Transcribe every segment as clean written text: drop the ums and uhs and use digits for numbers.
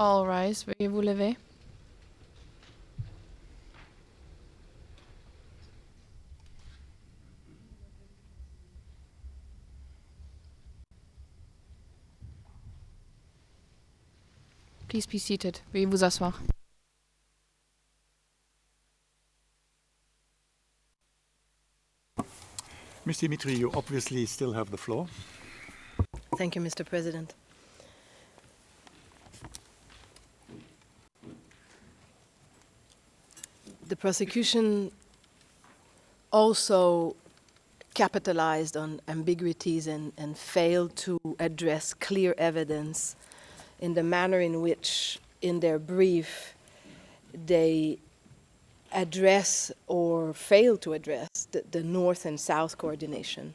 All rise. Veuillez vous lever. Please be seated. Veuillez vous asseoir. Mr. Dimitri, you obviously still have the floor. Thank you, Mr. President. The prosecution also capitalized on ambiguities and failed to address clear evidence in the manner in which, in their brief, they address or fail to address the North and South coordination.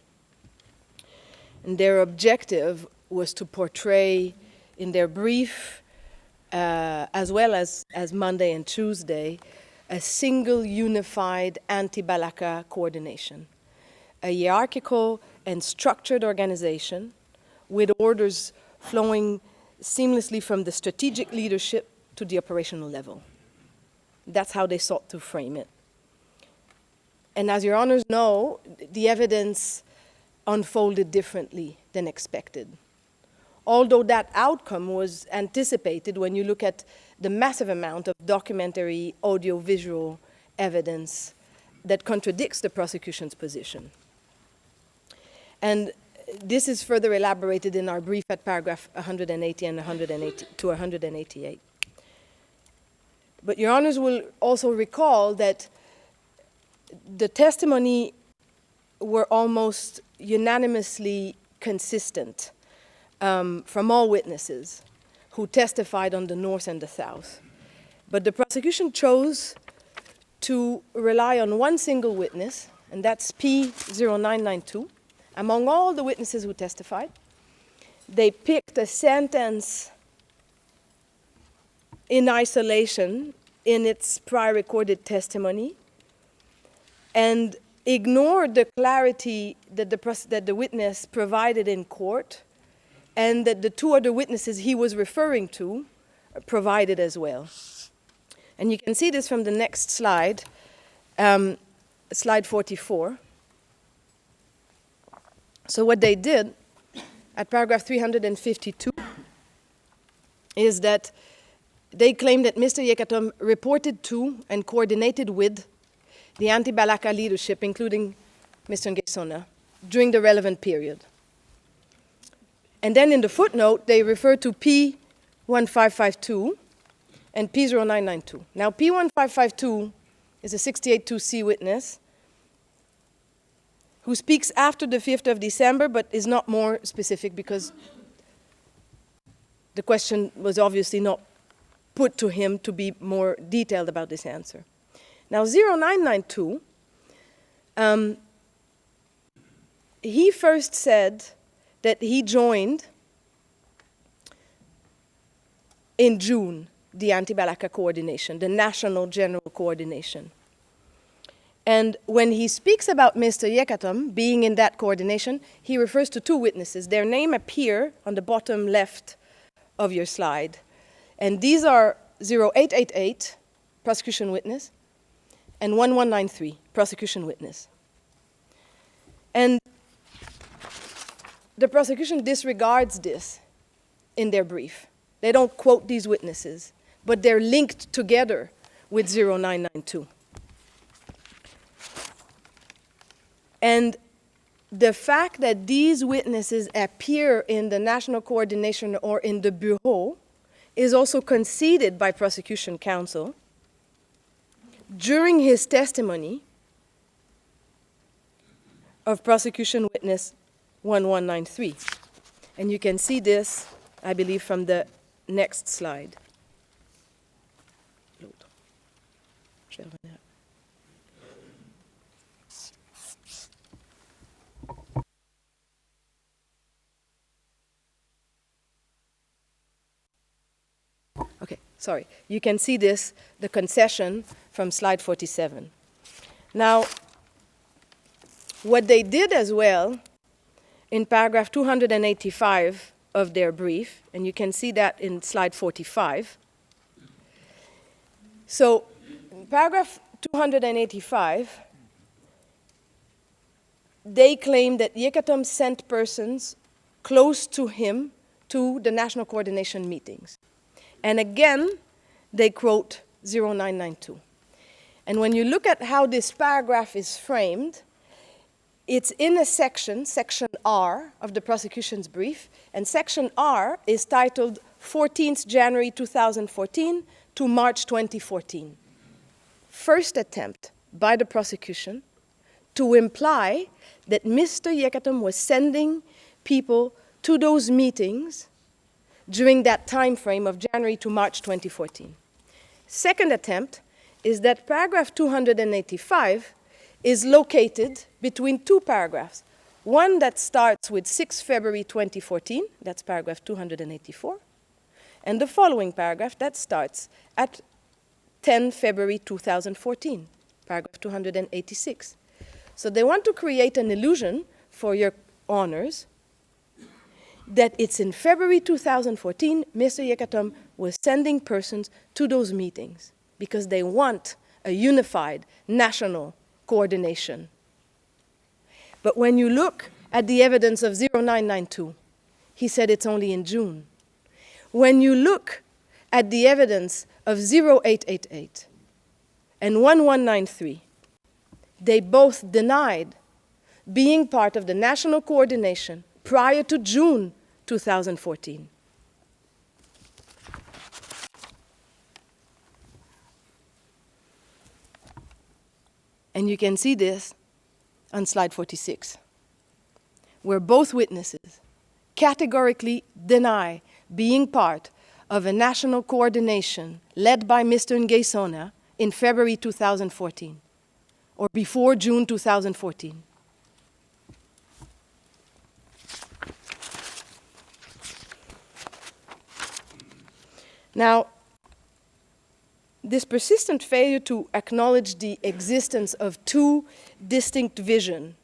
And their objective was to portray in their brief, as well as Monday and Tuesday, a single unified anti-Balaka coordination, a hierarchical and structured organization with orders flowing seamlessly from the strategic leadership to the operational level. That's how they sought to frame it. And as your honors know, the evidence unfolded differently than expected. Although that outcome was anticipated when you look at the massive amount of documentary, audio-visual evidence that contradicts the prosecution's position. And this is further elaborated in our brief at paragraph 180 and 180 to 188. But your honors will also recall that the testimony were almost unanimously consistent from all witnesses who testified on the North and the South. But the prosecution chose to rely on one single witness, and that's P0992. Among all the witnesses who testified, they picked a sentence in isolation in its prior recorded testimony and ignored the clarity that the witness provided in court and that the two other witnesses he was referring to provided as well. And you can see this from the next slide, slide 44. So what they did at paragraph 352 is that they claimed that Mr. Yekatom reported to and coordinated with the anti-Balaka leadership, including Mr. Ngai during the relevant period. And then in the footnote, they refer to P1552 and P0992. Now, P1552 is a 68-2C witness who speaks after the 5th of December, but is not more specific because the question was obviously not put to him to be more detailed about this answer. Now, 0992, he first said that he joined in June the anti-Balaka coordination, the National General Coordination. And when he speaks about Mr. Yekatom being in that coordination, he refers to two witnesses. Their name appear on the bottom left of your slide. And these are 0888, prosecution witness, and 1193, prosecution witness. And the prosecution disregards this in their brief. They don't quote these witnesses, but they're linked together with 0992. And the fact that these witnesses appear in the National Coordination or in the Bureau is also conceded by prosecution counsel during his testimony of prosecution witness 1193. And you can see this, I believe, from the next slide. Okay, sorry. You can see this, the concession from slide 47. Now, what they did as well in paragraph 285 of their brief, and you can see that in slide 45. So, paragraph 285, they claim that Yekatom sent persons close to him to the national coordination meetings. And again, they quote 0992. And when you look at how this paragraph is framed, it's in a section, section R of the prosecution's brief, and section R is titled 14th January 2014 to March 2014. First attempt by the prosecution to imply that Mr. Yekatom was sending people to those meetings during that time frame of January to March 2014. Second attempt is that paragraph 285 is located between two paragraphs. One that starts with 6 February 2014, that's paragraph 284, and the following paragraph that starts at 10 February 2014, paragraph 286. So they want to create an illusion for your honors that it's in February 2014, Mr. Yekatom was sending persons to those meetings because they want a unified national coordination. But when you look at the evidence of 0992, he said it's only in June. When you look at the evidence of 0888 and 1193, they both denied being part of the national coordination prior to June 2014. And you can see this on slide 46, where both witnesses categorically deny being part of a national coordination led by Mr. Ngai in February 2014, or before June 2014. Now, this persistent failure to acknowledge the existence of two distinct vision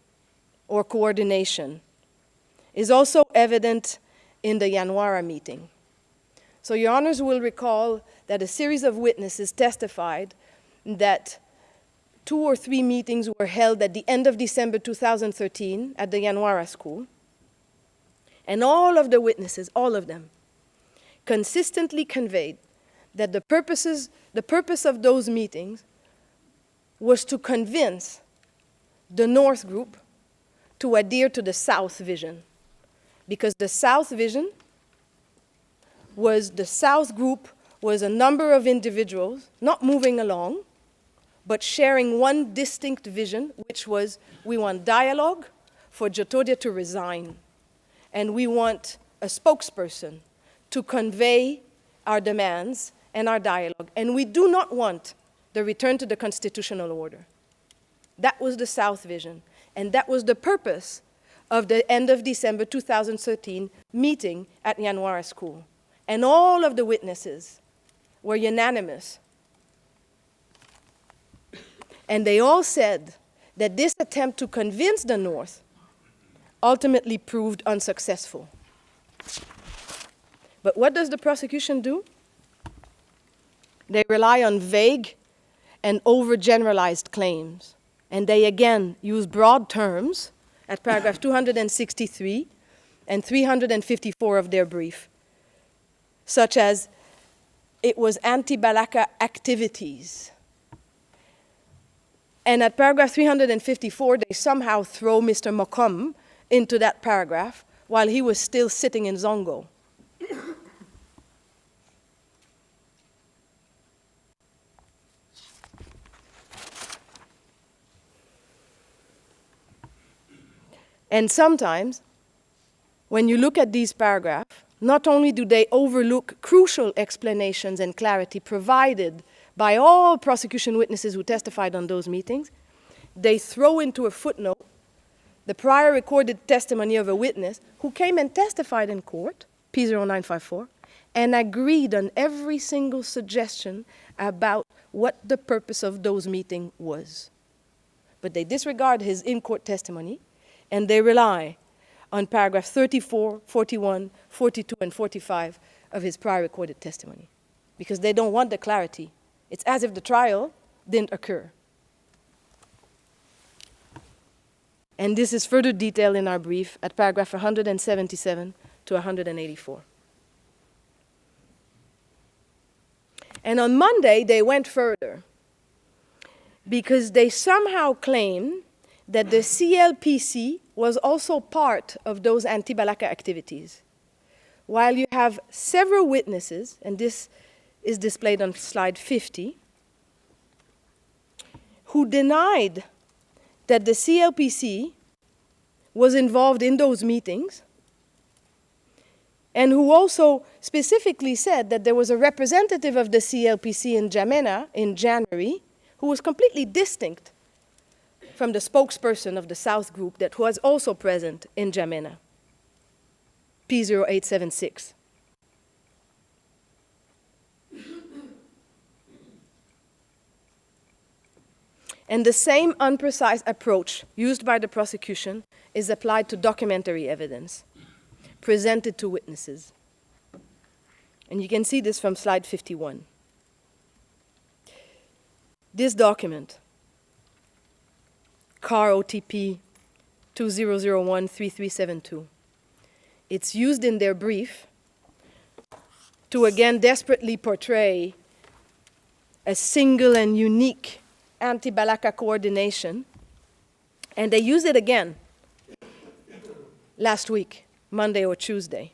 or coordination is also evident in the Yanwara meeting. So your honors will recall that a series of witnesses testified that 2 or 3 meetings were held at the end of December 2013 at the Yanwara school. And all of the witnesses, all of them, consistently conveyed that the purpose of those meetings was to convince the North group to adhere to the South vision. Because the South vision was, the South group was a number of individuals not moving along, but sharing one distinct vision, which was we want dialogue for Jotodia to resign. And we want a spokesperson to convey our demands and our dialogue. And we do not want the return to the constitutional order. That was the South vision. And that was the purpose of the end of December 2013 meeting at Yanwara School. And all of the witnesses were unanimous. And they all said that this attempt to convince the North ultimately proved unsuccessful. But what does the prosecution do? They rely on vague and overgeneralized claims. And they again use broad terms at paragraph 263 and 354 of their brief, such as it was anti-Balaka activities. And at paragraph 354, they somehow throw Mr. Mokom into that paragraph while he was still sitting in Zongo. And sometimes, when you look at these paragraphs, not only do they overlook crucial explanations and clarity provided by all prosecution witnesses who testified on those meetings, they throw into a footnote the prior recorded testimony of a witness who came and testified in court, P0954, and agreed on every single suggestion about what the purpose of those meetings was. But they disregard his in-court testimony, and they rely on paragraph 34, 41, 42, and 45 of his prior recorded testimony, because they don't want the clarity. It's as if the trial didn't occur. And this is further detailed in our brief at paragraph 177 to 184. And on Monday, they went further, because they somehow claim that the CLPC was also part of those anti-Balaka activities. While you have several witnesses, and this is displayed on slide 50, who denied that the CLPC was involved in those meetings, and who also specifically said that there was a representative of the CLPC in N'Djamena in January who was completely distinct from the spokesperson of the South Group that was also present in N'Djamena, P0876. And the same unprecise approach used by the prosecution is applied to documentary evidence presented to witnesses. And you can see this from slide 51. This document, CAR OTP 20013372, it's used in their brief to again desperately portray a single and unique anti-Balaka coordination, and they used it again last week, Monday or Tuesday.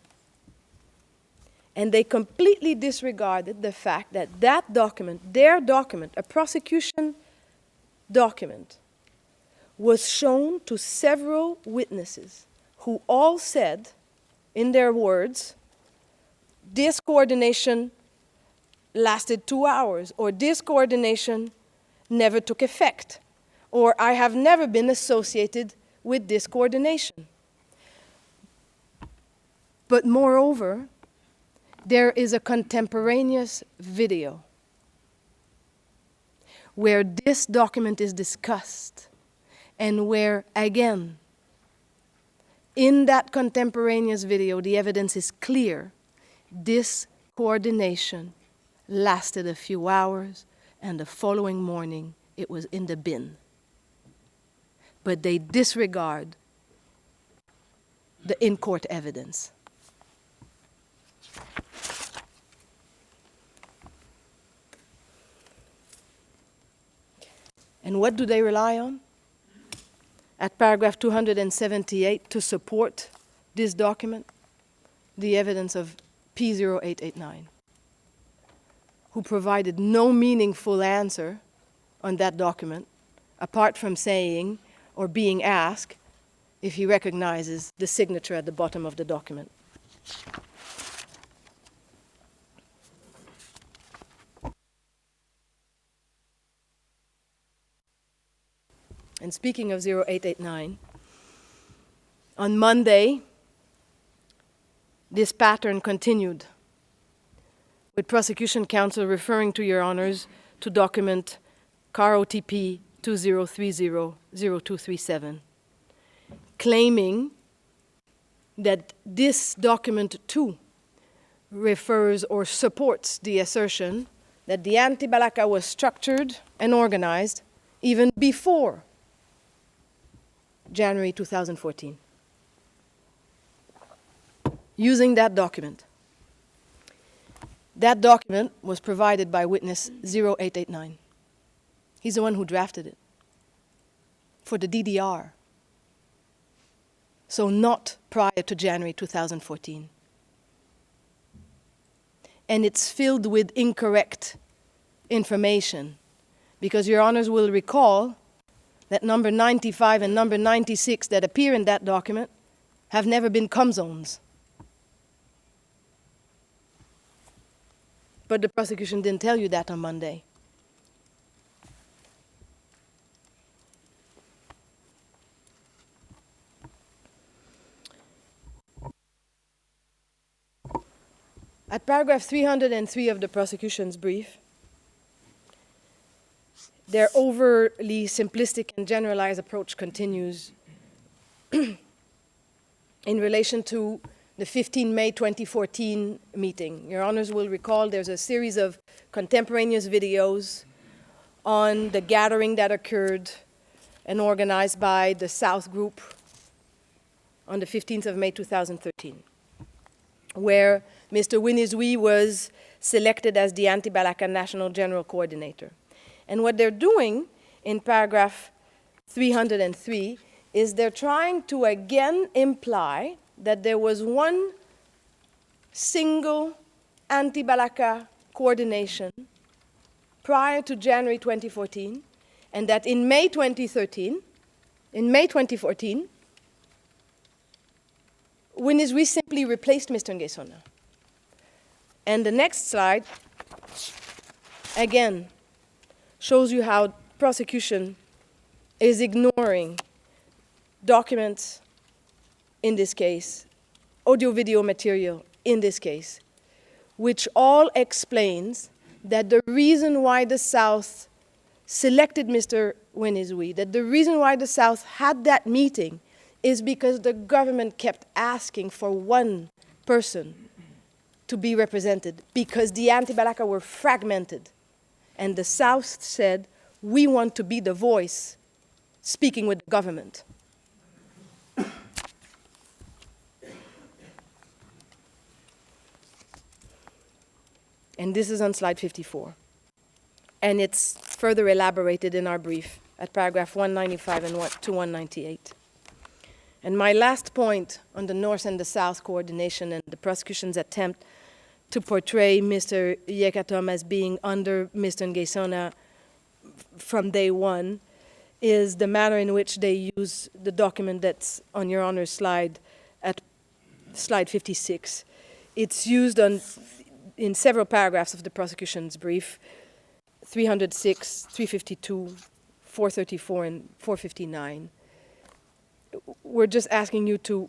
And they completely disregarded the fact that that document, their document, a prosecution document, was shown to several witnesses who all said, in their words, this coordination lasted 2 hours, or this coordination never took effect, or I have never been associated with this coordination. But moreover, there is a contemporaneous video where this document is discussed, and where, again, in that contemporaneous video, the evidence is clear. This coordination lasted a few hours, and the following morning, it was in the bin. But they disregard the in-court evidence. And what do they rely on? At paragraph 278, to support this document, the evidence of P0889, who provided no meaningful answer on that document, apart from saying or being asked if he recognizes the signature at the bottom of the document. And speaking of 0889, on Monday, this pattern continued, with prosecution counsel referring to Your Honors to document CAR OTP 20300237, claiming that this document too refers or supports the assertion that the anti-Balaka was structured and organized even before January 2014, using that document. That document was provided by witness 0889. He's the one who drafted it for the DDR, so not prior to January 2014. And it's filled with incorrect information, because Your Honors will recall that number 95 and number 96 that appear in that document have never been com zones. But the prosecution didn't tell you that on Monday. At paragraph 303 of the prosecution's brief, their overly simplistic and generalized approach continues. And in relation to the 15 May 2014 meeting. Your honors will recall there's a series of contemporaneous videos on the gathering that occurred and organized by the South Group on the 15th of May 2013, where Mr. Winizui was selected as the Anti-Balaka National General Coordinator. And what they're doing in paragraph 303 is they're trying to again imply that there was one single anti-Balaka coordination prior to January 2014, and that in May 2014, Winizui simply replaced Mr. Ngai ssona. And the next slide, again, shows you how prosecution is ignoring documents in this case, audio-video material in this case, which all explains that the reason why the South selected Mr. Winizui, that the reason why the South had that meeting is because the government kept asking for one person to be represented, because the anti-Balaka were fragmented. And the South said, we want to be the voice speaking with the government. And this is on slide 54. And it's further elaborated in our brief at paragraph 195 and to 198. And my last point on the North and the South coordination and the prosecution's attempt to portray Mr. Yekatom as being under Mr. Ngai ssona from day one is the manner in which they use the document that's on your honor's slide at slide 56. It's used in several paragraphs of the prosecution's brief, 306, 352, 434, and 459. We're just asking you to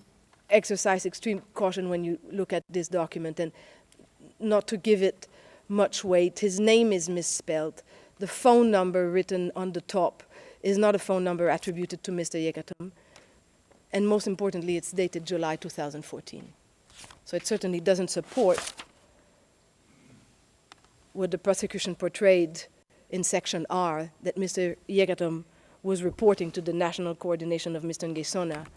exercise extreme caution when you look at this document and not to give it much weight. His name is misspelled. The phone number written on the top is not a phone number attributed to Mr. Yekatom. And most importantly, it's dated July 2014. So it certainly doesn't support what the prosecution portrayed in section R, that Mr. Yekatom was reporting to the National Coordination of Mr. Ngai ssona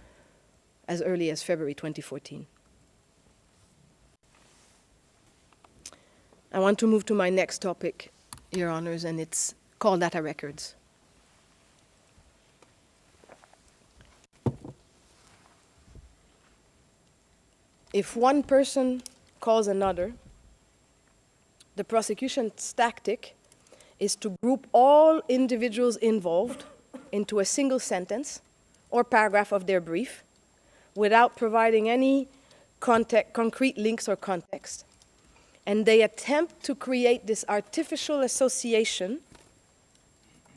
as early as February 2014. I want to move to my next topic, Your Honors, and it's call data records. If one person calls another, the prosecution's tactic is to group all individuals involved into a single sentence or paragraph of their brief without providing any concrete links or context. And they attempt to create this artificial association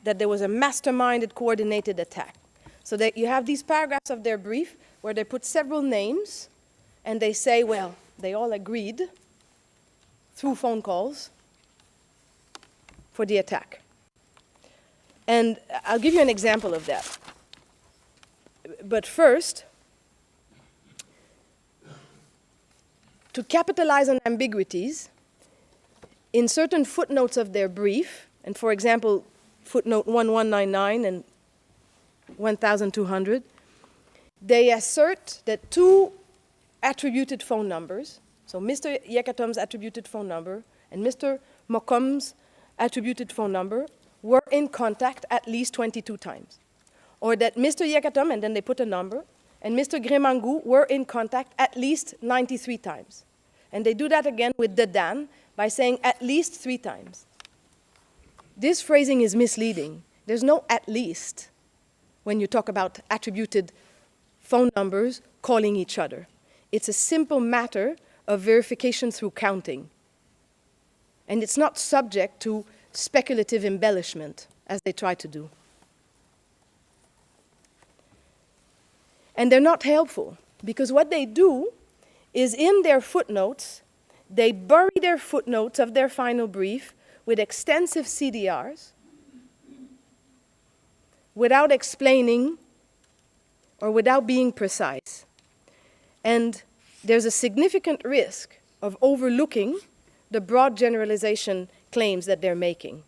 that there was a masterminded, coordinated attack. So that you have these paragraphs of their brief where they put several names and they say, well, they all agreed through phone calls for the attack. And I'll give you an example of that. But first, to capitalize on ambiguities, in certain footnotes of their brief, and for example, footnote 1199 and 1200, they assert that two attributed phone numbers, so Mr. Yekatom's attributed phone number and Mr. Mokom's attributed phone number, were in contact at least 22 times. Or that Mr. Yekatom, and then they put a number, and Mr. Gremangu were in contact at least 93 times. And they do that again with Dedan by saying at least 3 times. This phrasing is misleading. There's no at least when you talk about attributed phone numbers calling each other. It's a simple matter of verification through counting. And it's not subject to speculative embellishment, as they try to do. And they're not helpful, because what they do is in their footnotes, they bury their footnotes of their final brief with extensive CDRs without explaining or without being precise. And there's a significant risk of overlooking the broad generalization claims that they're making.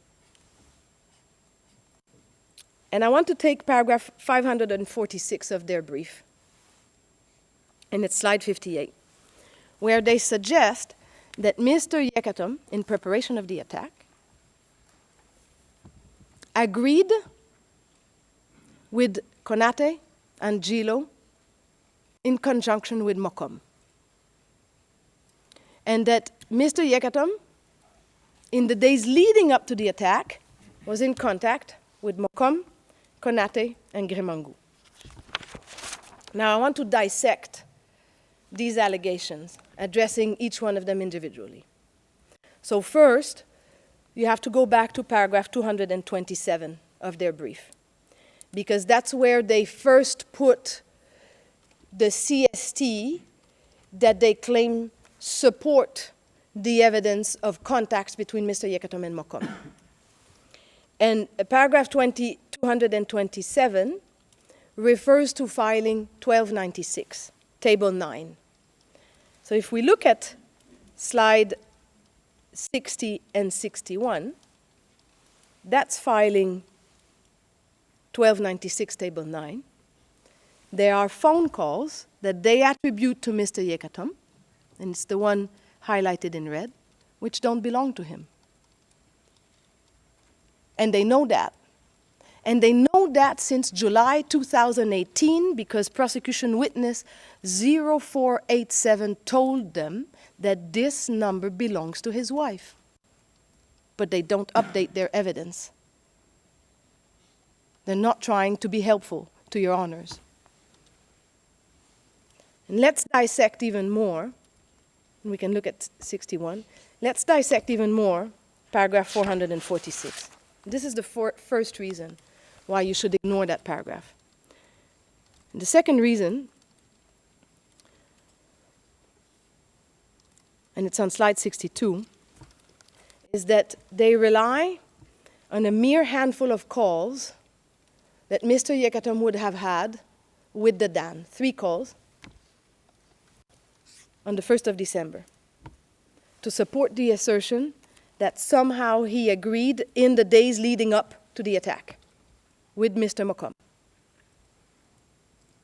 And I want to take paragraph 546 of their brief, and it's slide 58, where they suggest that Mr. Yekatom, in preparation of the attack, agreed with Konate and Gilo in conjunction with Mokom. And that Mr. Yekatom, in the days leading up to the attack, was in contact with Mokom, Konate, and Grimangu. Now I want to dissect these allegations, addressing each one of them individually. So first, you have to go back to paragraph 227 of their brief, because that's where they first put the CST that they claim support the evidence of contacts between Mr. Yekatom and Mokom. And paragraph 227 refers to filing 1296, table 9. So if we look at slide 60 and 61, that's filing 1296, table 9. There are phone calls that they attribute to Mr. Yekatom, and it's the one highlighted in red, which don't belong to him. And they know that. And they know that since July 2018, because prosecution witness 0487 told them that this number belongs to his wife. But they don't update their evidence. They're not trying to be helpful to your honors. And let's dissect even more. And we can look at 61. Let's dissect even more paragraph 446. This is the first reason why you should ignore that paragraph. And the second reason, and it's on slide 62, is that they rely on a mere handful of calls that Mr. Yekatom would have had with the Dan. 3 calls on the 1st of December to support the assertion that somehow he agreed in the days leading up to the attack with Mr. Mokom.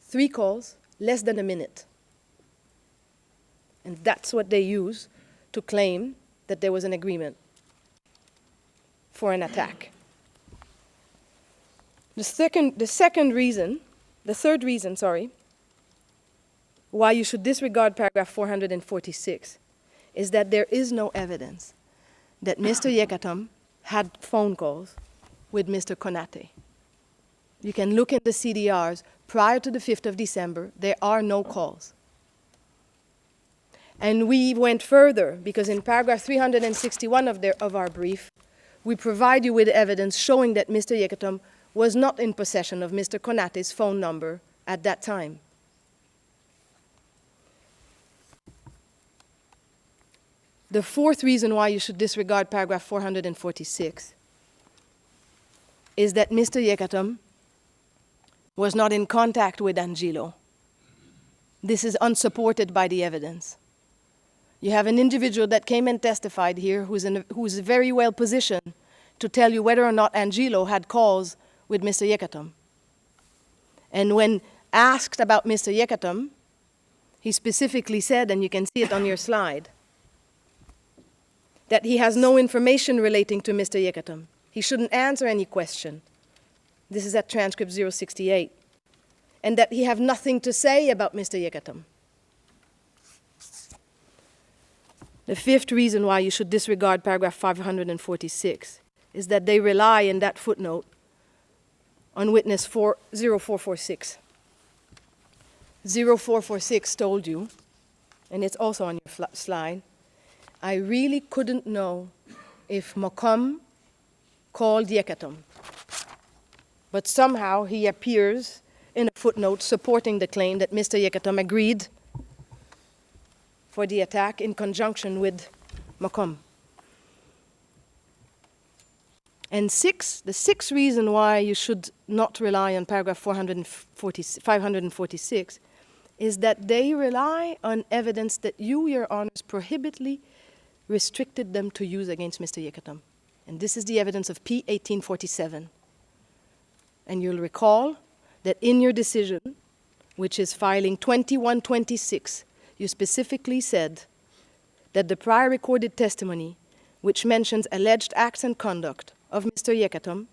3 calls, less than a minute. And that's what they use to claim that there was an agreement for an attack. The third reason, why you should disregard paragraph 446 is that there is no evidence that Mr. Yekatom had phone calls with Mr. Konate. You can look in the CDRs. Prior to the 5th of December, there are no calls. And we went further, because in paragraph 361 of our brief, we provide you with evidence showing that Mr. Yekatom was not in possession of Mr. Konate's phone number at that time. The fourth reason why you should disregard paragraph 446 is that Mr. Yekatom was not in contact with Angelo. This is unsupported by the evidence. You have an individual that came and testified here who's very well positioned to tell you whether or not Angelo had calls with Mr. Yekatom. And when asked about Mr. Yekatom, he specifically said, and you can see it on your slide, that he has no information relating to Mr. Yekatom. He shouldn't answer any question. This is at transcript 068. And that he have nothing to say about Mr. Yekatom. The fifth reason why you should disregard paragraph 546 is that they rely in that footnote on witness 0446. 0446 told you, and it's also on your slide, I really couldn't know if Mokom called Yekatom. But somehow he appears in a footnote supporting the claim that Mr. Yekatom agreed for the attack in conjunction with Mokom. And the sixth reason why you should not rely on paragraph 546 is that they rely on evidence that you, Your Honors, prohibitly restricted them to use against Mr. Yekatom. And this is the evidence of P 1847. And you'll recall that in your decision, which is filing 2126, you specifically said that the prior recorded testimony, which mentions alleged acts and conduct of Mr. Yekatom,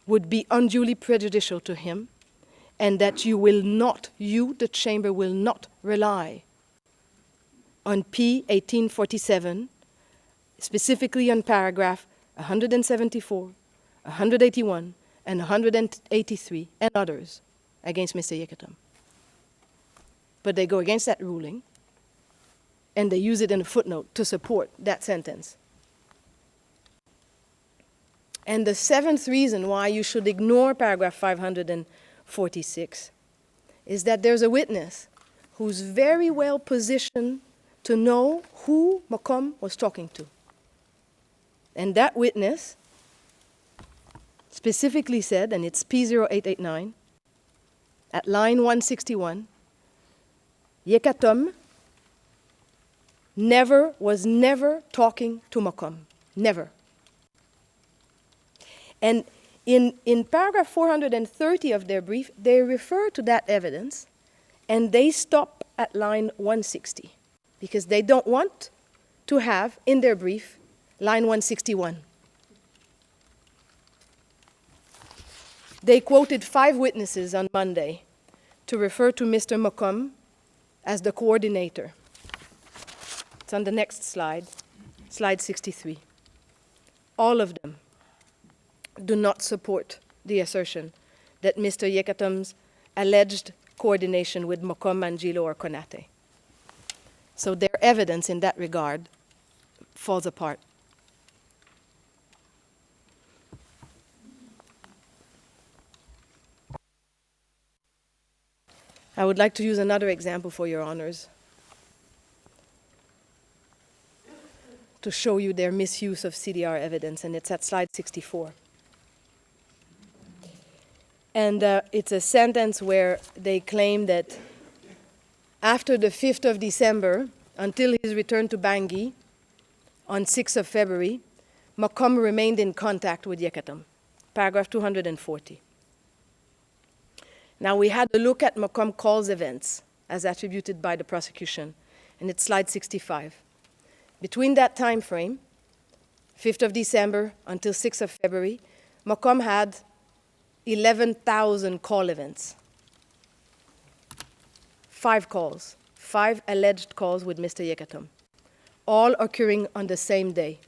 would be unduly prejudicial to him, and that you will not, you, the chamber, will not rely on P 1847, specifically on paragraph 174, 181, and 183, and others against Mr. Yekatom. But they go against that ruling, and they use it in a footnote to support that sentence. And the seventh reason why you should ignore paragraph 546 is that there's a witness who's very well positioned to know who Yekatom was talking to. And that witness specifically said, and it's P0889, at line 161, Yekatom was never talking to Yekatom. Never. And in paragraph 430 of their brief, they refer to that evidence, and they stop at line 160, because they don't want to have in their brief line 161. They quoted 5 witnesses on Monday to refer to Mr. Yekatom as the coordinator. It's on the next slide, slide 63. All of them do not support the assertion that Mr. Yekatom's alleged coordination with Yekatom, Manjilo, or Konate. So their evidence in that regard falls apart. I would like to use another example for your honors to show you their misuse of CDR evidence, and it's at slide 64. And it's a sentence where they claim that after the 5th of December, until his return to Bangui on 6th of February, Yekatom remained in contact with Yekatom, paragraph 240. Now we had a look at Yekatom calls events as attributed by the prosecution, and it's slide 65. Between that time frame, 5th of December until 6th of February, Yekatom had 11,000 call events. 5 calls, 5 alleged calls with Mr. Yekatom, all occurring on the same day.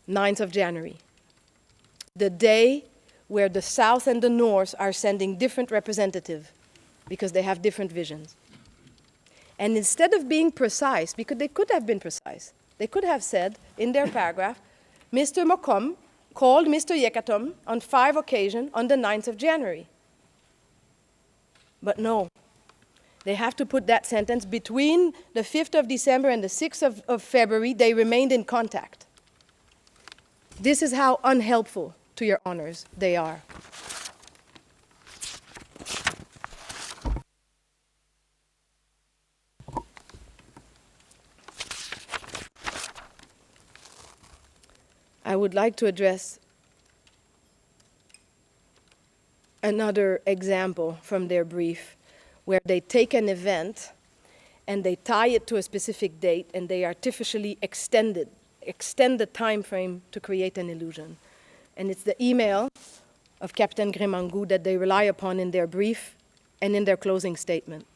"9th of January, the day where the South and the North are sending different representatives because they have different visions. And instead of being precise, because they could have been precise, they could have said in their paragraph, Mr. Yekatom called Mr. Yekatom on 5 occasions on the 9th of January. But no, they have to put that sentence between the 5th of December and the 6th of February, they remained in contact. This is how unhelpful to your honors they are. I would like to address another example from their brief where they take an event and they tie it to a specific date and they artificially extend the time frame to create an illusion. And it's the email of Captain Grémangou that they rely upon in their brief and in their closing statement.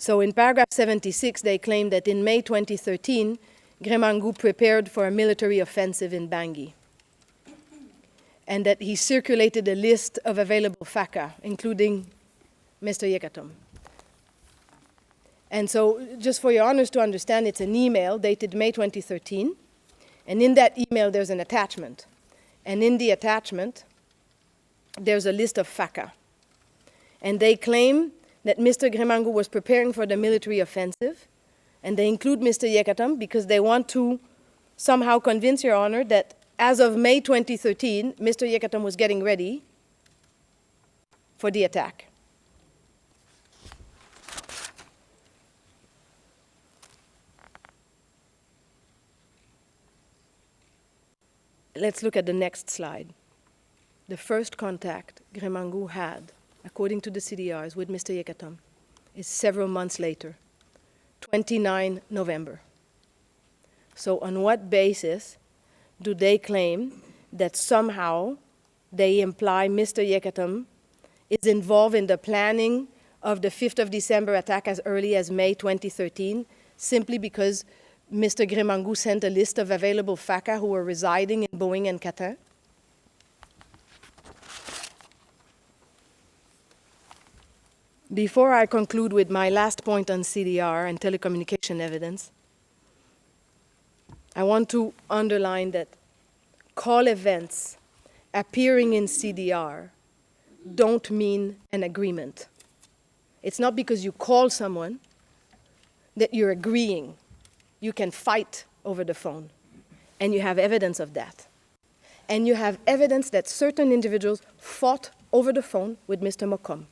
So in paragraph 76, they claim that in May 2013, Grémangou prepared for a military offensive in Bangui, and that he circulated a list of available FACA, including Mr. Yekatom. And so, just for your honors to understand, it's an email dated May 2013, and in that email there's an attachment. And in the attachment, there's a list of FACA. And they claim that Mr. Grémangou was preparing for the military offensive, and they include Mr. Yekatom because they want to somehow convince Your Honor that as of May 2013, Mr. Yekatom was getting ready for the attack. Let's look at the next slide. The first contact Gremangu had, according to the CDRs, with Mr. Yekatom is several months later, 29 November. So on what basis do they claim that somehow they imply Mr. Yekatom is involved in the planning of the 5th of December attack as early as May 2013, simply because Mr. Gremangu sent a list of available FACA who were residing in Boeing and Catin? Before I conclude with my last point on CDR and telecommunication evidence, I want to underline that call events appearing in CDR don't mean an agreement. It's not because you call someone that you're agreeing. You can fight over the phone, and you have evidence of that. And you have evidence that certain individuals fought over the phone with Mr. Mokom.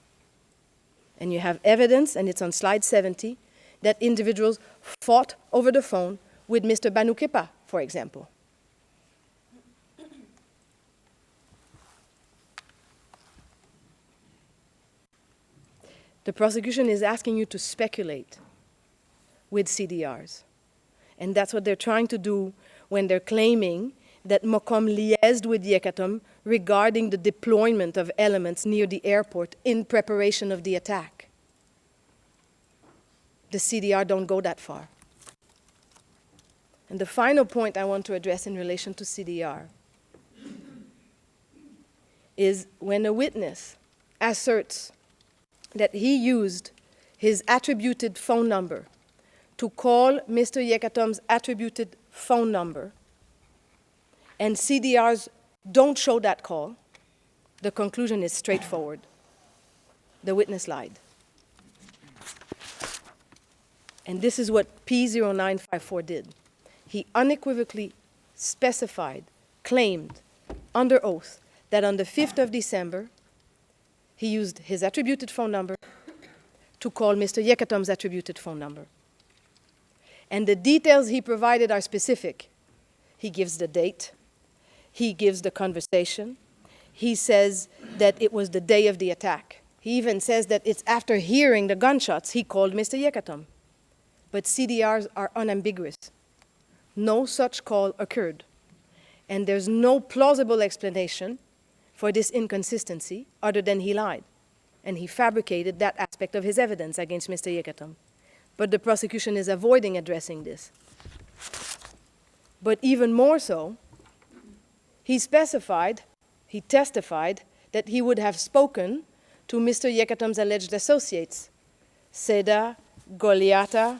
And you have evidence, and it's on slide 70, that individuals fought over the phone with Mr. Banukepa, for example. The prosecution is asking you to speculate with CDRs. And that's what they're trying to do when they're claiming that Mokom liaised with Yekatom regarding the deployment of elements near the airport in preparation of the attack. The CDR don't go that far. And the final point I want to address in relation to CDR is when a witness asserts that he used his attributed phone number to call Mr. Yekatom's attributed phone number, and CDRs don't show that call, the conclusion is straightforward. The witness lied. And this is what P0954 did. He unequivocally specified, claimed, under oath, that on the 5th of December, he used his attributed phone number to call Mr. Yekatom's attributed phone number. And the details he provided are specific. He gives the date. He gives the conversation. He says that it was the day of the attack. He even says that it's after hearing the gunshots he called Mr. Yekatom. But CDRs are unambiguous. No such call occurred. And there's no plausible explanation for this inconsistency other than he lied. And he fabricated that aspect of his evidence against Mr. Yekatom. But the prosecution is avoiding addressing this. But even more so, he specified, he testified, that he would have spoken to Mr. Yekatom's alleged associates, Seda, Goliata,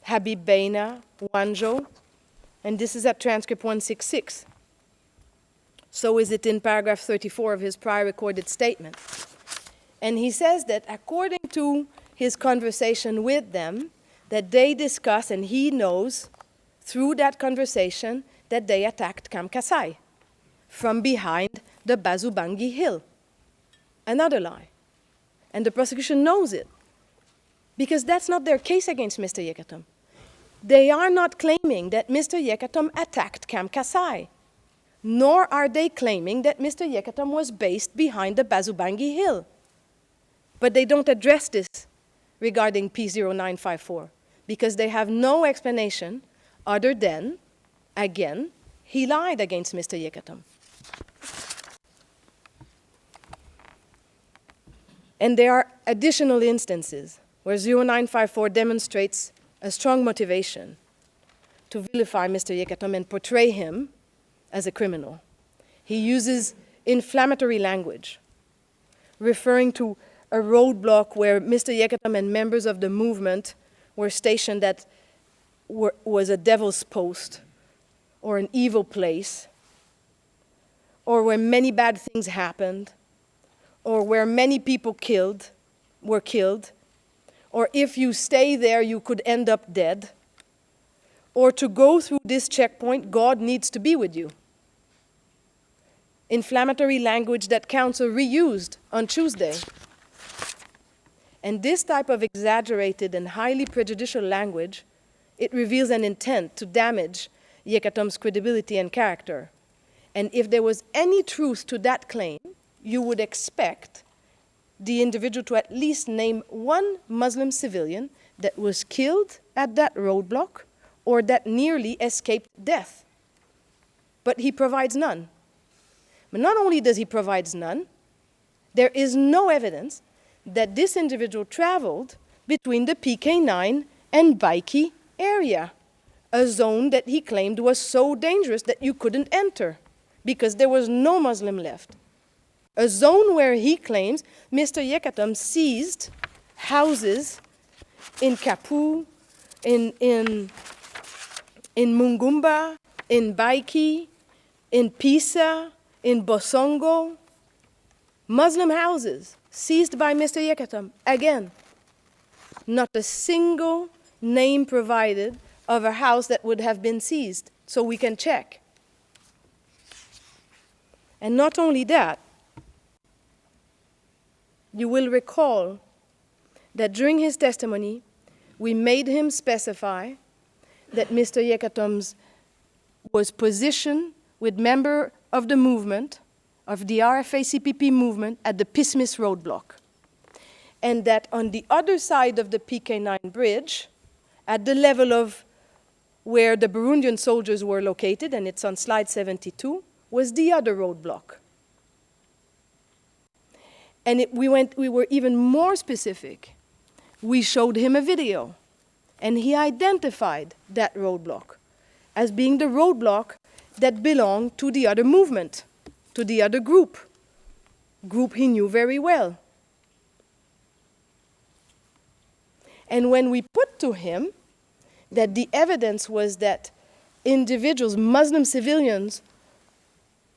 Habib Beina, Wanjo, and this is at transcript 166. So is it in paragraph 34 of his prior recorded statement. And he says that according to his conversation with them, that they discuss, and he knows through that conversation, that they attacked Camp Kasai from behind the Bazubangi Hill. Another lie. And the prosecution knows it, because that's not their case against Mr. Yekatom. They are not claiming that Mr. Yekatom attacked Camp Kasai, nor are they claiming that Mr. Yekatom was based behind the Bazubangi Hill. But they don't address this regarding P0954, because they have no explanation other than, again, he lied against Mr. Yekatom. And there are additional instances where 0954 demonstrates a strong motivation to vilify Mr. Yekatom and portray him as a criminal. He uses inflammatory language, referring to a roadblock where Mr. Yekatom and members of the movement were stationed that was a devil's post or an evil place, or where many bad things happened, or where many people were killed, or if you stay there, you could end up dead, or to go through this checkpoint, God needs to be with you. Inflammatory language that counsel reused on Tuesday. And this type of exaggerated and highly prejudicial language, it reveals an intent to damage Yekatom's credibility and character. And if there was any truth to that claim, you would expect the individual to at least name one Muslim civilian that was killed at that roadblock or that nearly escaped death. But he provides none. But not only does he provide none, there is no evidence that this individual traveled between the PK9 and Baiki area, a zone that he claimed was so dangerous that you couldn't enter because there was no Muslim left. A zone where he claims Mr. Yekatom seized houses in Kapu, in Mungumba, in Baiki, in Pisa, in Bosongo, Muslim houses seized by Mr. Yekatom. Again, not a single name provided of a house that would have been seized, so we can check. And not only that, you will recall that during his testimony, we made him specify that Mr. Yekatom was positioned with member of the movement, of the RFA-CPP movement at the Pismis roadblock. And that on the other side of the PK9 bridge, at the level of where the Burundian soldiers were located, and it's on slide 72, was the other roadblock. And we were even more specific. We showed him a video, and he identified that roadblock as being the roadblock that belonged to the other movement, to the other group he knew very well. And when we put to him that the evidence was that individuals, Muslim civilians,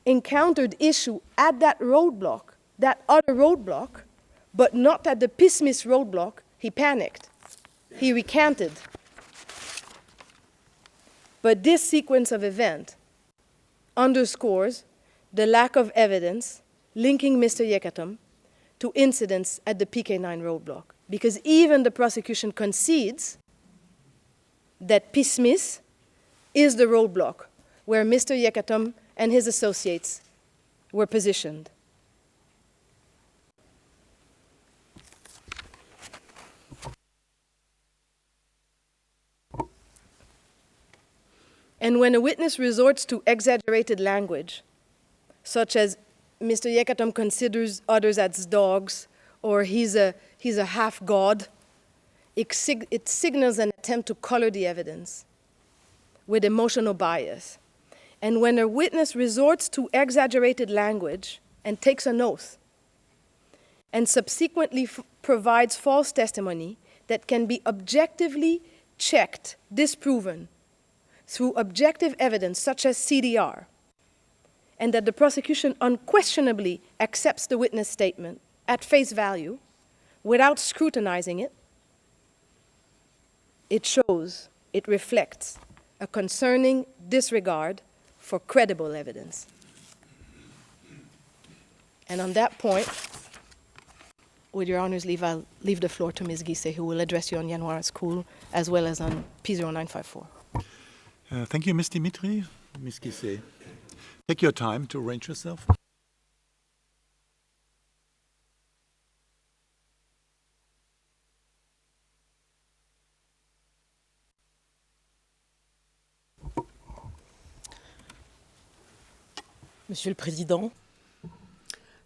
encountered issue at that roadblock, that other roadblock, but not at the Pismis roadblock, he panicked. He recanted. But this sequence of events underscores the lack of evidence linking Mr. Yekatom to incidents at the PK9 roadblock, because even the prosecution concedes that Pismis is the roadblock where Mr. Yekatom and his associates were positioned. And when a witness resorts to exaggerated language, such as Mr. Yekatom considers others as dogs, or he's a half-god, it signals an attempt to color the evidence with emotional bias. And when a witness resorts to exaggerated language and takes an oath, and subsequently provides false testimony that can be objectively checked, disproven, through objective evidence such as CDR, and that the prosecution unquestionably accepts the witness statement at face value without scrutinizing it, it shows, it reflects a concerning disregard for credible evidence. And on that point, with your honor's leave, I'll leave the floor to Ms. Gise, who will address you on Yanwara School as well as on P0954. Thank you, Ms. Dimitri. Ms. Gise, take your time to arrange yourself. Monsieur le Président,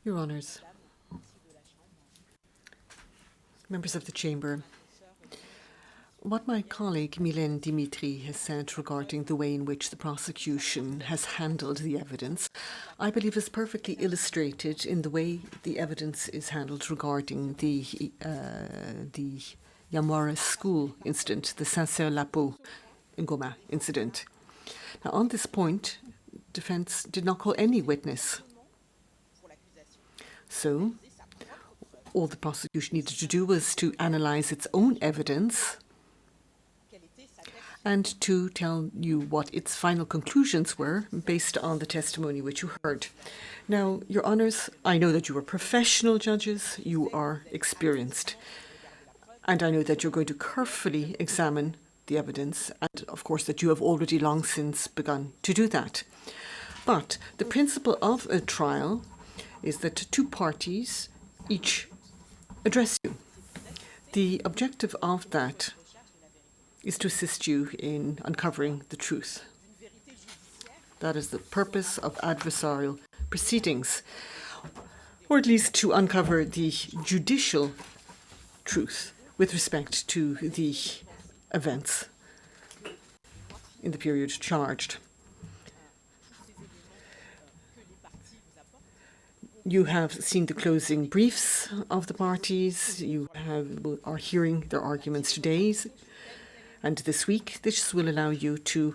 Your Honours, members of the Chamber, what my colleague Mylène Dimitri has said regarding the way in which the prosecution has handled the evidence, I believe is perfectly illustrated in the way the evidence is handled regarding the Yamwara school incident, the Saint-Cyr-Lapo Ngoma incident. Now, on this point, defense did not call any witness. So, all the prosecution needed to do was to analyze its own evidence and to tell you what its final conclusions were based on the testimony which you heard. Now, Your Honours, I know that you are professional judges, you are experienced, and I know that you're going to carefully examine the evidence, and of course that you have already long since begun to do that. But the principle of a trial is that two parties each address you. The objective of that is to assist you in uncovering the truth. That is the purpose of adversarial proceedings, or at least to uncover the judicial truth with respect to the events in the period charged. You have seen the closing briefs of the parties. You are hearing their arguments today and this week. This will allow you to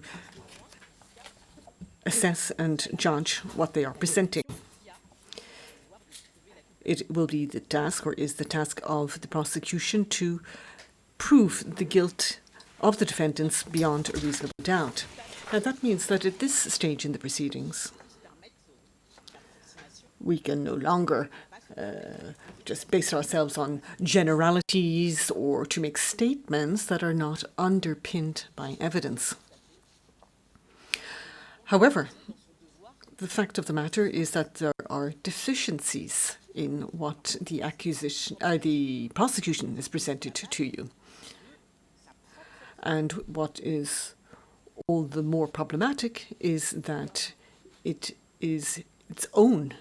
assess and judge what they are presenting. It will be the task, or is the task of the prosecution, to prove the guilt of the defendants beyond a reasonable doubt. Now, that means that at this stage in the proceedings, we can no longer just base ourselves on generalities or to make statements that are not underpinned by evidence. However, the fact of the matter is that there are deficiencies in what the prosecution is presented to you. And what is all the more problematic is that it is its own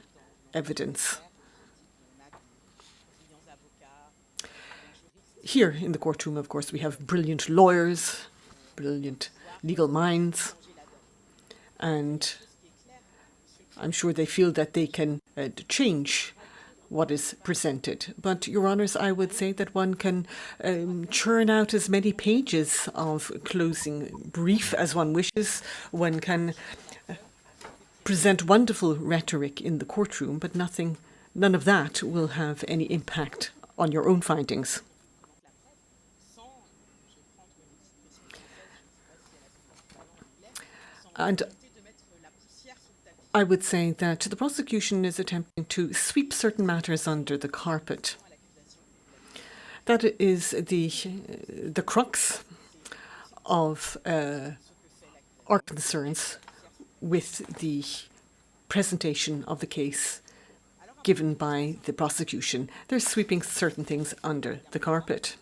evidence. Here in the courtroom, of course, we have brilliant lawyers, brilliant legal minds, and I'm sure they feel that they can change what is presented. But, Your Honours, I would say that one can churn out as many pages of closing brief as one wishes. One can present wonderful rhetoric in the courtroom, but none of that will have any impact on your own findings. And I would say that the prosecution is attempting to sweep certain matters under the carpet. That is the crux of our concerns with the presentation of the case given by the prosecution. They're sweeping certain things under the carpet.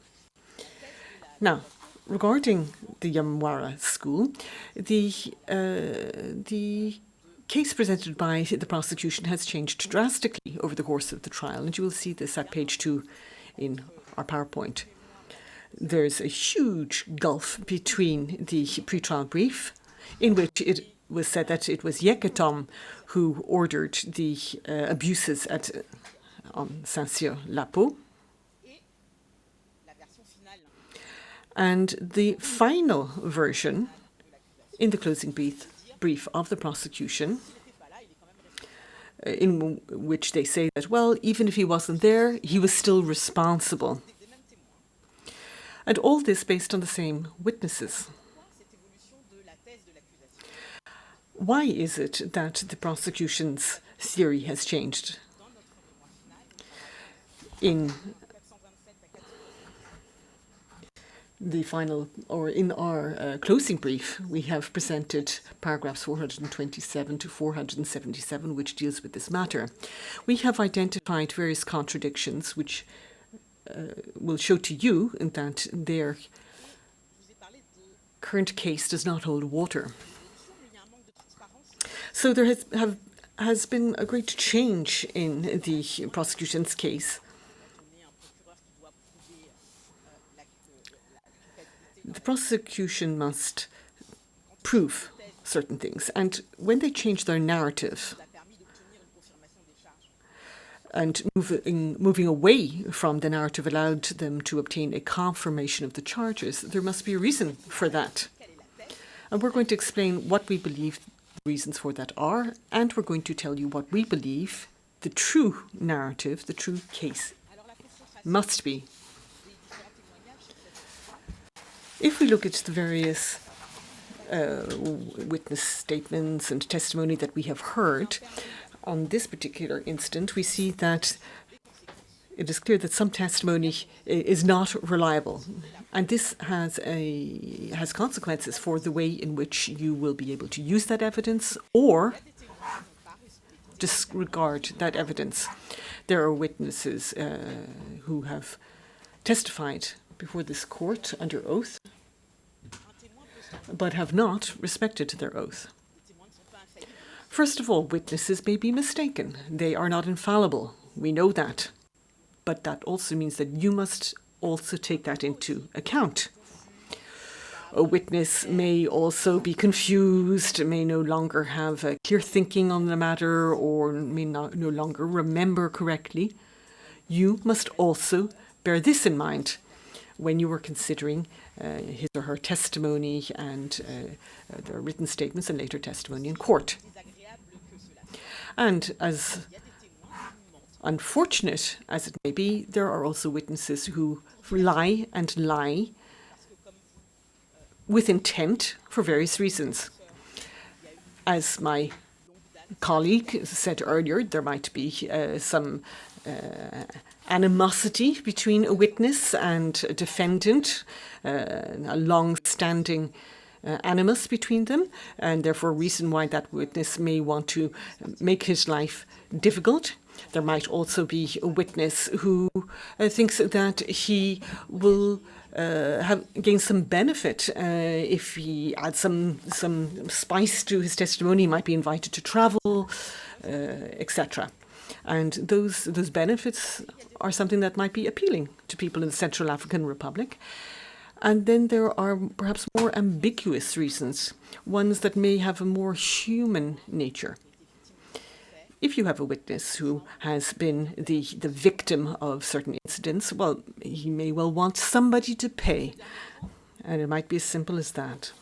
Now, regarding the Yamwara school, the case presented by the prosecution has changed drastically over the course of the trial, and you will see this at page 2 in our PowerPoint. There's a huge gulf between the pre-trial brief, in which it was said that it was Yekatom who ordered the abuses on Saint-Cyr-Lapo, and the final version in the closing brief of the prosecution, in which they say that, well, even if he wasn't there, he was still responsible. And all this based on the same witnesses. Why is it that the prosecution's theory has changed? In the final, or in our closing brief, we have presented paragraphs 427 to 477, which deals with this matter. We have identified various contradictions which will show to you that their current case does not hold water. So there has been a great change in the prosecution's case. The prosecution must prove certain things, and when they change their narrative and moving away from the narrative allowed them to obtain a confirmation of the charges, there must be a reason for that. And we're going to explain what we believe the reasons for that are, and we're going to tell you what we believe the true narrative, the true case must be. If we look at the various witness statements and testimony that we have heard, on this particular instant, we see that it is clear that some testimony is not reliable. And this has consequences for the way in which you will be able to use that evidence or disregard that evidence. There are witnesses who have testified before this court under oath, but have not respected their oath. First of all, witnesses may be mistaken. They are not infallible. We know that. But that also means that you must also take that into account. A witness may also be confused, may no longer have a clear thinking on the matter, or may no longer remember correctly. You must also bear this in mind when you are considering his or her testimony and their written statements and later testimony in court. And as unfortunate as it may be, there are also witnesses who lie and lie with intent for various reasons. As my colleague said earlier, there might be some animosity between a witness and a defendant, a long-standing animus between them, and therefore a reason why that witness may want to make his life difficult. There might also be a witness who thinks that he will gain some benefit if he adds some spice to his testimony. He might be invited to travel, etc. And those benefits are something that might be appealing to people in the Central African Republic. And then there are perhaps more ambiguous reasons, ones that may have a more human nature. If you have a witness who has been the victim of certain incidents, well, he may well want somebody to pay. And it might be as simple as that.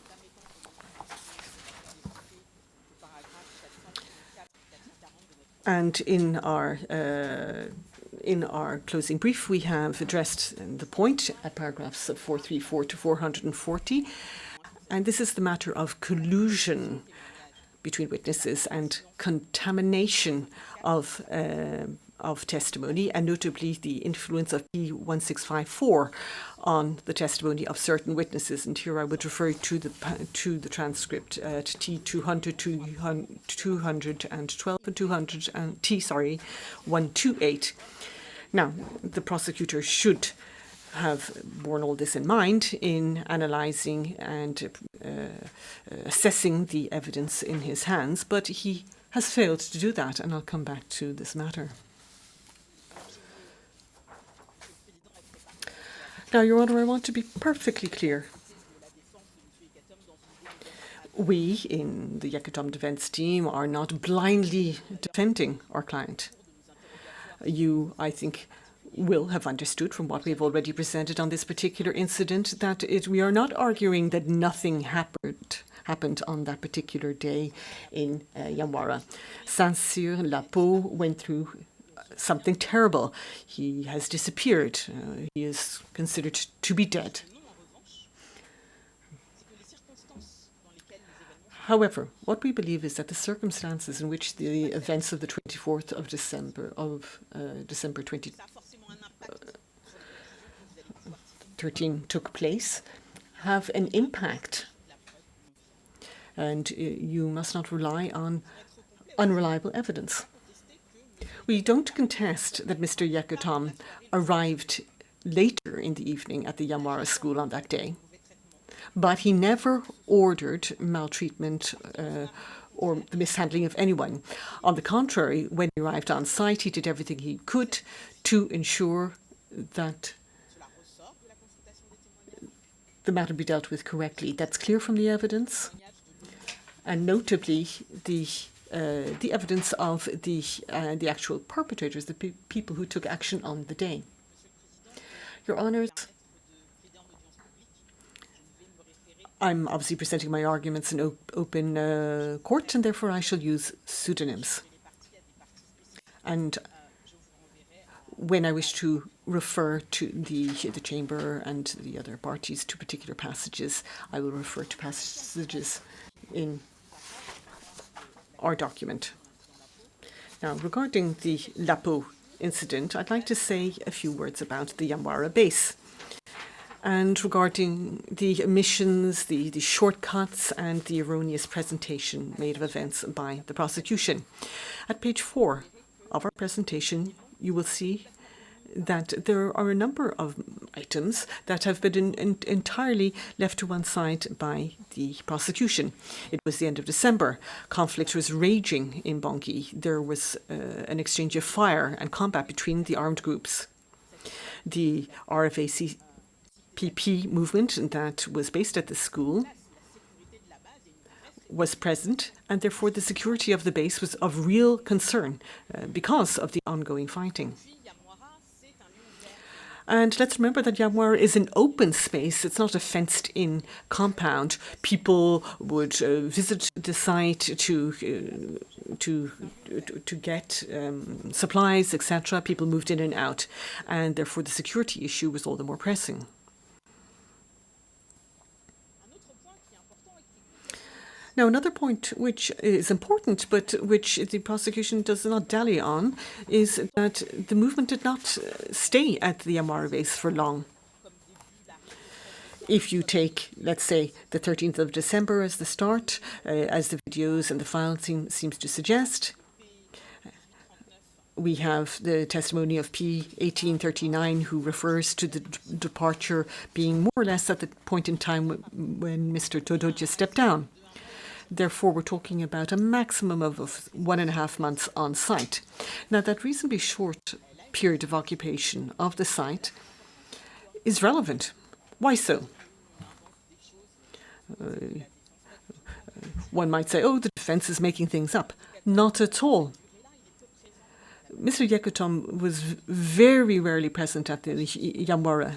And in our closing brief, we have addressed the point at paragraphs 434 to 440. And this is the matter of collusion between witnesses and contamination of testimony, and notably the influence of P1654 on the testimony of certain witnesses. And here I would refer to the transcript at T200, 212, and T128. Now, the prosecutor should have borne all this in mind in analysing and assessing the evidence in his hands, but he has failed to do that, and I'll come back to this matter. Now, Your Honour, I want to be perfectly clear. We in the Yekatom defence team are not blindly defending our client. You, I think, will have understood from what we've already presented on this particular incident that we are not arguing that nothing happened on that particular day in Yamwara. Saint-Cyr Lapo went through something terrible. He has disappeared. He is considered to be dead. However, what we believe is that the circumstances in which the events of the 24th of December 2013 took place have an impact. And you must not rely on unreliable evidence. We don't contest that Mr. Yekatom arrived later in the evening at the Yamwara school on that day, but he never ordered maltreatment or the mishandling of anyone. On the contrary, when he arrived on site, he did everything he could to ensure that the matter be dealt with correctly. That's clear from the evidence, and notably the evidence of the actual perpetrators, the people who took action on the day. Your Honours, I'm obviously presenting my arguments in open court, and therefore I shall use pseudonyms. And when I wish to refer to the Chamber and the other parties to particular passages, I will refer to passages in our document. Now, regarding the Lapo incident, I'd like to say a few words about the Yamwara base. And regarding the omissions, the shortcuts, and the erroneous presentation made of events by the prosecution. At page 4 of our presentation, you will see that there are a number of items that have been entirely left to one side by the prosecution. It was the end of December. Conflict was raging in Bangui. There was an exchange of fire and combat between the armed groups. The RFA-CPP movement that was based at the school was present, and therefore the security of the base was of real concern because of the ongoing fighting. And let's remember that Yamwara is an open space. It's not a fenced-in compound. People would visit the site to get supplies, etc. People moved in and out, and therefore the security issue was all the more pressing. Now, another point which is important, but which the prosecution does not dally on, is that the movement did not stay at the Yamwara base for long. If you take, let's say, the 13th of December as the start, as the videos and the file seems to suggest, we have the testimony of P 1839, who refers to the departure being more or less at the point in time when Mr. Todoja stepped down. Therefore, we're talking about a maximum of 1.5 months on site. Now, that reasonably short period of occupation of the site is relevant. Why so? One might say, oh, the defense is making things up. Not at all. Mr. Yekatom was very rarely present at the Yamwara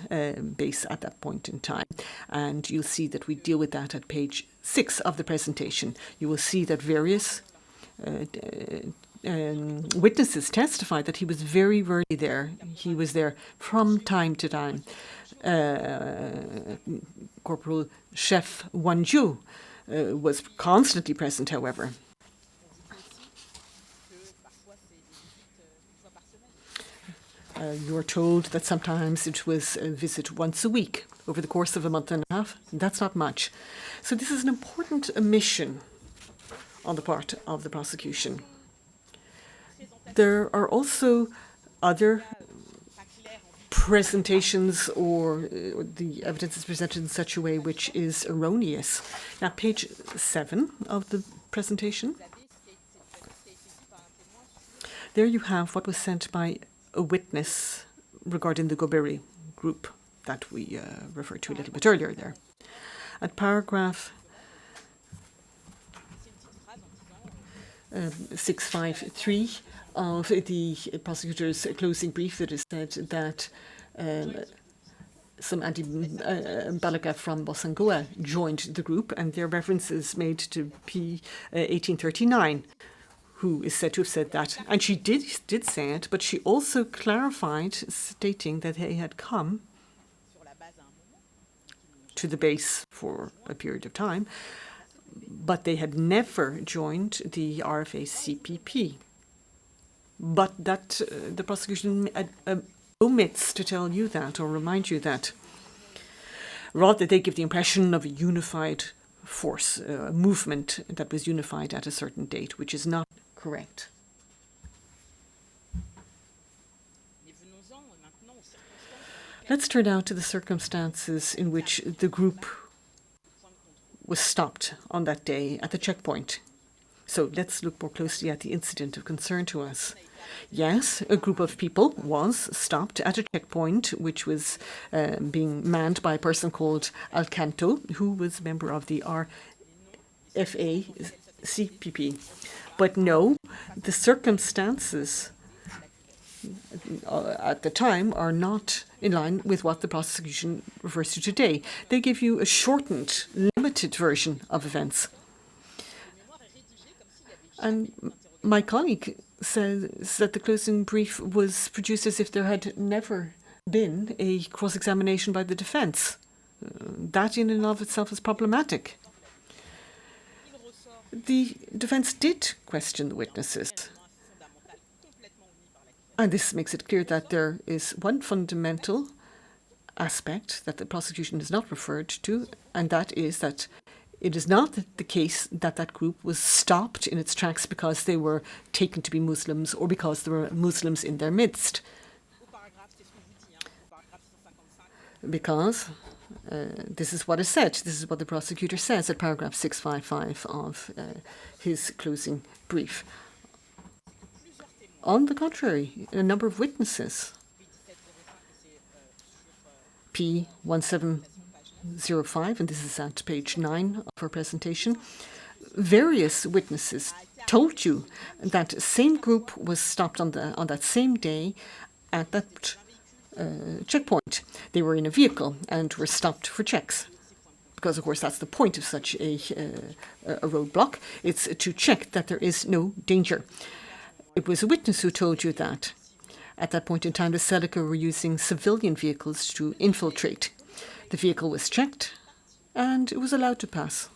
base at that point in time. And you'll see that we deal with that at page 6 of the presentation. You will see that various witnesses testified that he was very rarely there. He was there from time to time. Corporal Chef Wanju was constantly present, however. You're told that sometimes it was a visit once a week over the course of a month and a half. That's not much. So this is an important omission on the part of the prosecution. There are also other presentations or the evidence is presented in such a way which is erroneous. Now, page 7 of the presentation. There you have what was sent by a witness regarding the Goberi group that we referred to a little bit earlier there. At paragraph 653 of the prosecutor's closing brief, it is said that some anti-Balaka from Bosangoa joined the group, and their reference is made to P 1839. Who is said to have said that. And she did say it, but she also clarified, stating that they had come to the base for a period of time, but they had never joined the RFA-CPP. But that the prosecution omits to tell you that or remind you that. Rather, they give the impression of a unified force, a movement that was unified at a certain date, which is not correct. Let's turn now to the circumstances in which the group was stopped on that day at the checkpoint. So let's look more closely at the incident of concern to us. Yes, a group of people was stopped at a checkpoint which was being manned by a person called Alcanto, who was a member of the RFA-CPP. But no, the circumstances at the time are not in line with what the prosecution refers to today. They give you a shortened, limited version of events. And my colleague says that the closing brief was produced as if there had never been a cross-examination by the defence. That in and of itself is problematic. The defence did question the witnesses. And this makes it clear that there is one fundamental aspect that the prosecution has not referred to, and that is that it is not the case that that group was stopped in its tracks because they were taken to be Muslims or because there were Muslims in their midst. Because this is what is said, this is what the prosecutor says at paragraph 655 of his closing brief. On the contrary, a number of witnesses, P1705, and this is at page 9 of our presentation, various witnesses told you that same group was stopped on that same day at that checkpoint. They were in a vehicle and were stopped for checks. Because, of course, that's the point of such a roadblock. It's to check that there is no danger. It was a witness who told you that. At that point in time, the Seleka were using civilian vehicles to infiltrate. The vehicle was checked and it was allowed to pass.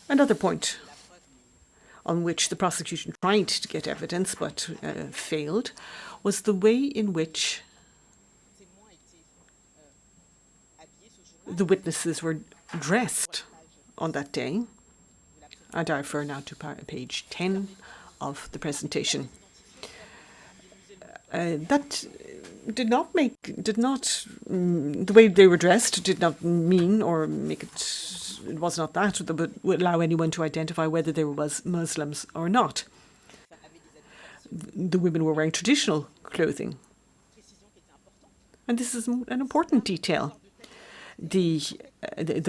Another point on which the prosecution tried to get evidence but failed was the way in which the witnesses were dressed on that day. And I refer now to page 10 of the presentation. That did not, the way they were dressed did not mean or make it was not that would allow anyone to identify whether they were Muslims or not. The women were wearing traditional clothing. And this is an important detail. The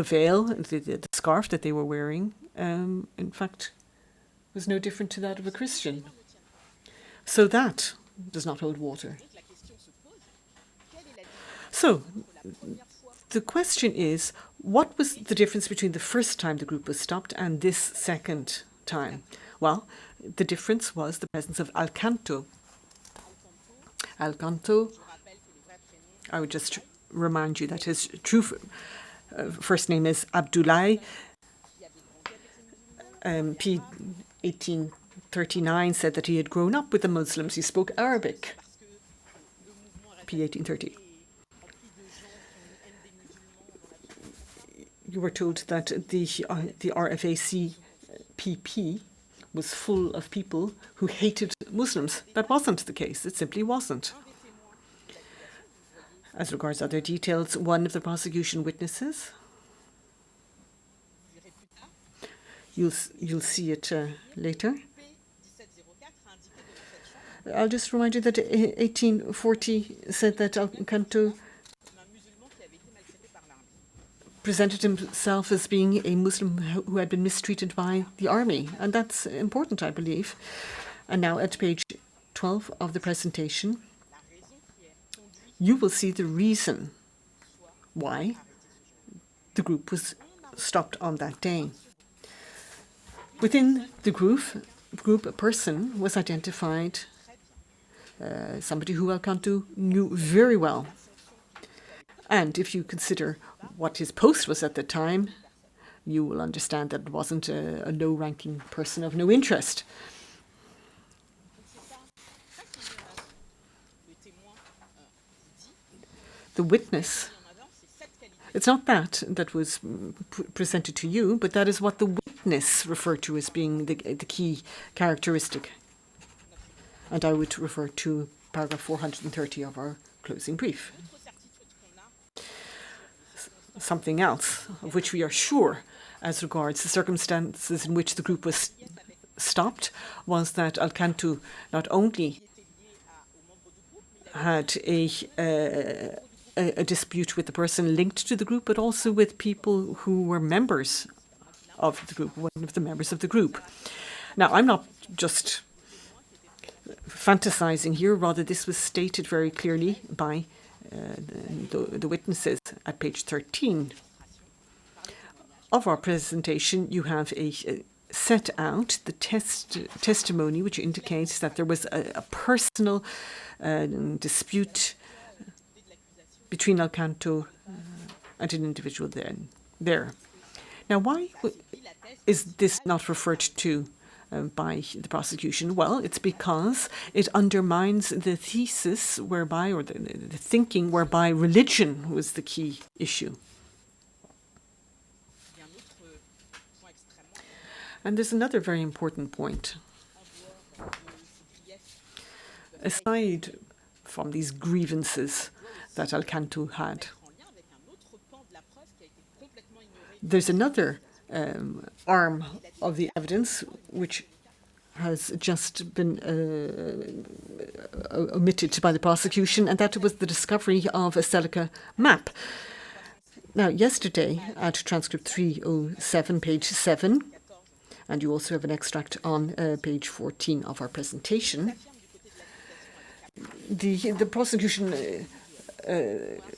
veil, the scarf that they were wearing, in fact, was no different to that of a Christian. So that does not hold water. So the question is, what was the difference between the first time the group was stopped and this second time? Well, the difference was the presence of Alcanto. Alcanto, I would just remind you that his true first name is Abdoulaye. P. 1839 said that he had grown up with the Muslims. He spoke Arabic. P. 1830. You were told that the RFAC PP was full of people who hated Muslims. That wasn't the case. It simply wasn't. As regards other details, one of the prosecution witnesses, you'll see it later. I'll just remind you that 1840 said that Alcanto presented himself as being a Muslim who had been mistreated by the army, and that's important, I believe. And now at page 12 of the presentation, you will see the reason why the group was stopped on that day. Within the group, a person was identified, somebody who Alcanto knew very well. And if you consider what his post was at the time, you will understand that it wasn't a low-ranking person of no interest. The witness, it's not that was presented to you, but that is what the witness referred to as being the key characteristic. And I would refer to paragraph 430 of our closing brief. Something else of which we are sure as regards the circumstances in which the group was stopped was that Alcanto not only had a dispute with the person linked to the group, but also with people who were members of the group, one of the members of the group. Now, I'm not just fantasizing here, rather this was stated very clearly by the witnesses at page 13 of our presentation, you have set out the testimony which indicates that there was a personal dispute between Alcanto and an individual there. Now, why is this not referred to by the prosecution? Well, it's because it undermines the thesis whereby, or the thinking whereby religion was the key issue. And there's another very important point. Aside from these grievances that Alcanto had, there's another arm of the evidence which has just been omitted by the prosecution, and that was the discovery of a Celica map. Now, yesterday, at transcript 307, page 7, and you also have an extract on page 14 of our presentation, the prosecution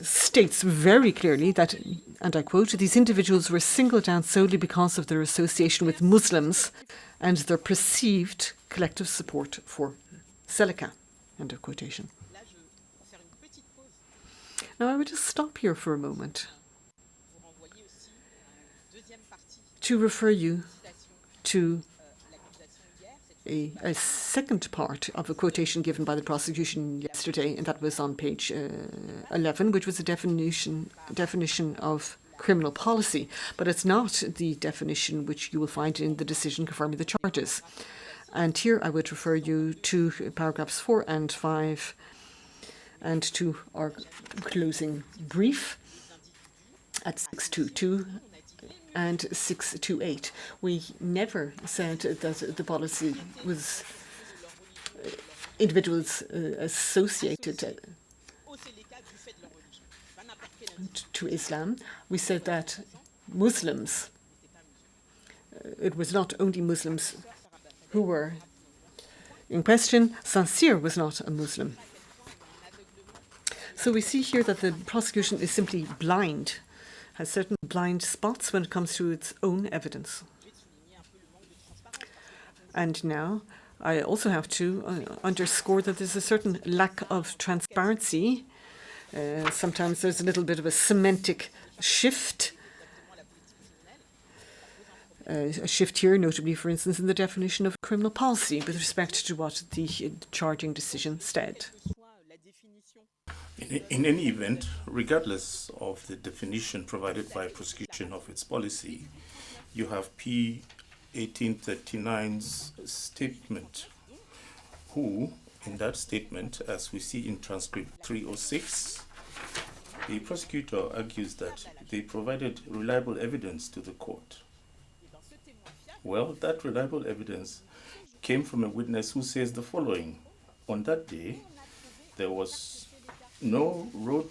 states very clearly that, and I quote, "These individuals were singled out solely because of their association with Muslims and their perceived collective support for Celica." End of quotation. Now, I would just stop here for a moment to refer you to a second part of a quotation given by the prosecution yesterday, and that was on page 11, which was a definition of criminal policy. But it's not the definition which you will find in the decision confirming the charges. And here I would refer you to paragraphs 4 and 5 and to our closing brief at 622 and 628. We never said that the policy was individuals associated to Islam. We said that Muslims, it was not only Muslims who were in question. Saint-Cyr was not a Muslim. So we see here that the prosecution is simply blind, has certain blind spots when it comes to its own evidence. And now I also have to underscore that there's a certain lack of transparency. Sometimes there's a little bit of a semantic shift. A shift here, notably, for instance, in the definition of criminal policy with respect to what the charging decision said. In any event, regardless of the definition provided by prosecution of its policy, you have P 1839's statement, who, in that statement, as we see in transcript 306, the prosecutor argues that they provided reliable evidence to the court. Well, that reliable evidence came from a witness who says the following: on that day, there was no road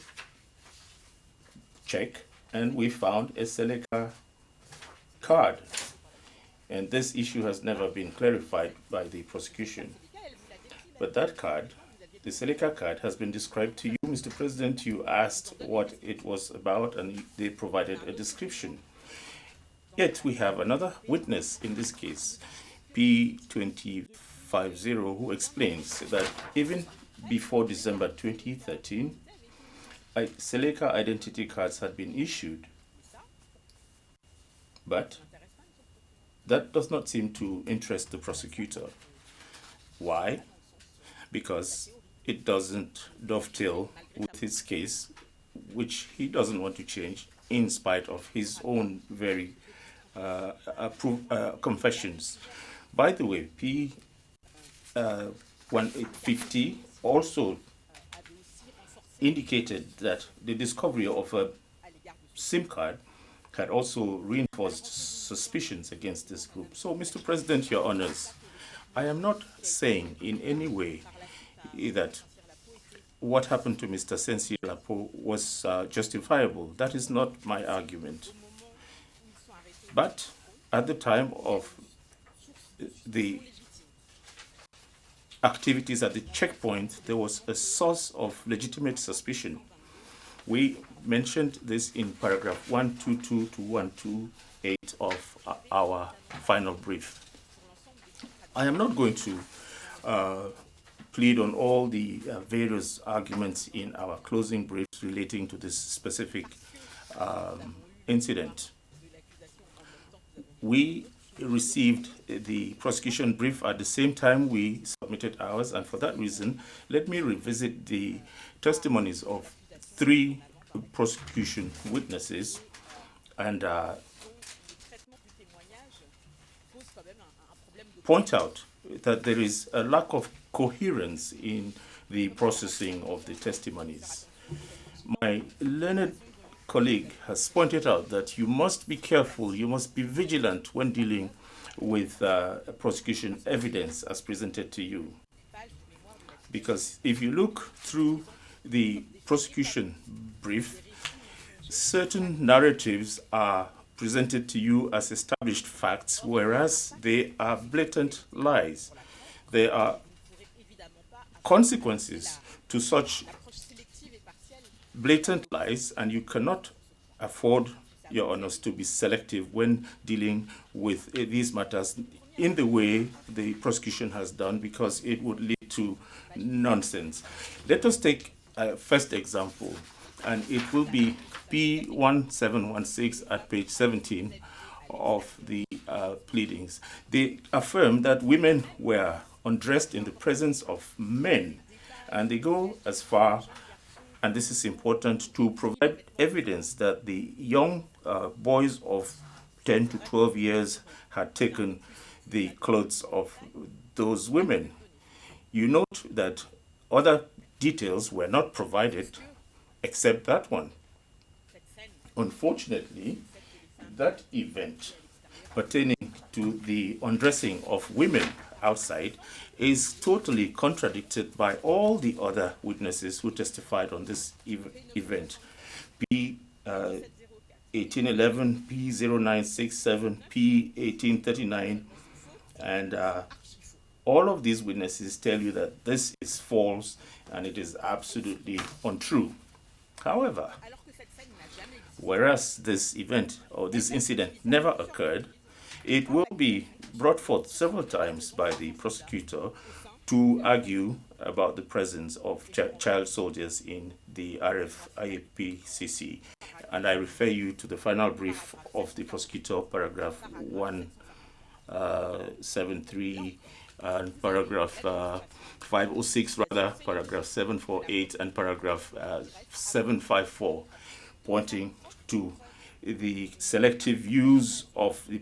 check, and we found a Celica card. And this issue has never been clarified by the prosecution. But that card, the Celica card, has been described to you, Mr. President. You asked what it was about, and they provided a description. Yet we have another witness in this case, P2050, who explains that even before December 2013, Celica identity cards had been issued. But that does not seem to interest the prosecutor. Why? Because it doesn't dovetail with his case, which he doesn't want to change in spite of his own very confessions. By the way, P1850 also indicated that the discovery of a SIM card had also reinforced suspicions against this group. So, Mr. President, Your Honors, I am not saying in any way that what happened to Mr. Sensi Lapo was justifiable. That is not my argument. But at the time of the activities at the checkpoint, there was a source of legitimate suspicion. We mentioned this in paragraph 122 to 128 of our final brief. I am not going to plead on all the various arguments in our closing briefs relating to this specific incident. We received the prosecution brief at the same time we submitted ours, and for that reason, let me revisit the testimonies of 3 prosecution witnesses and point out that there is a lack of coherence in the processing of the testimonies. My learned colleague has pointed out that you must be careful, you must be vigilant when dealing with prosecution evidence as presented to you. Because if you look through the prosecution brief, certain narratives are presented to you as established facts, whereas they are blatant lies. There are consequences to such blatant lies, and you cannot afford, Your Honors, to be selective when dealing with these matters in the way the prosecution has done, because it would lead to nonsense. Let us take a first example, and it will be P1716 at page 17 of the pleadings. They affirm that women were undressed in the presence of men, and they go as far, and this is important, to provide evidence that the young boys of 10 to 12 years had taken the clothes of those women. You note that other details were not provided except that one. Unfortunately, that event pertaining to the undressing of women outside is totally contradicted by all the other witnesses who testified on this event. P1811, P0967, P1839, and all of these witnesses tell you that this is false and it is absolutely untrue. However, whereas this event or this incident never occurred, it will be brought forth several times by the prosecutor to argue about the presence of child soldiers in the RFIPCC. And I refer you to the final brief of the prosecutor, paragraph 173, and paragraph 506, rather, paragraph 748, and paragraph 754, pointing to the selective use of the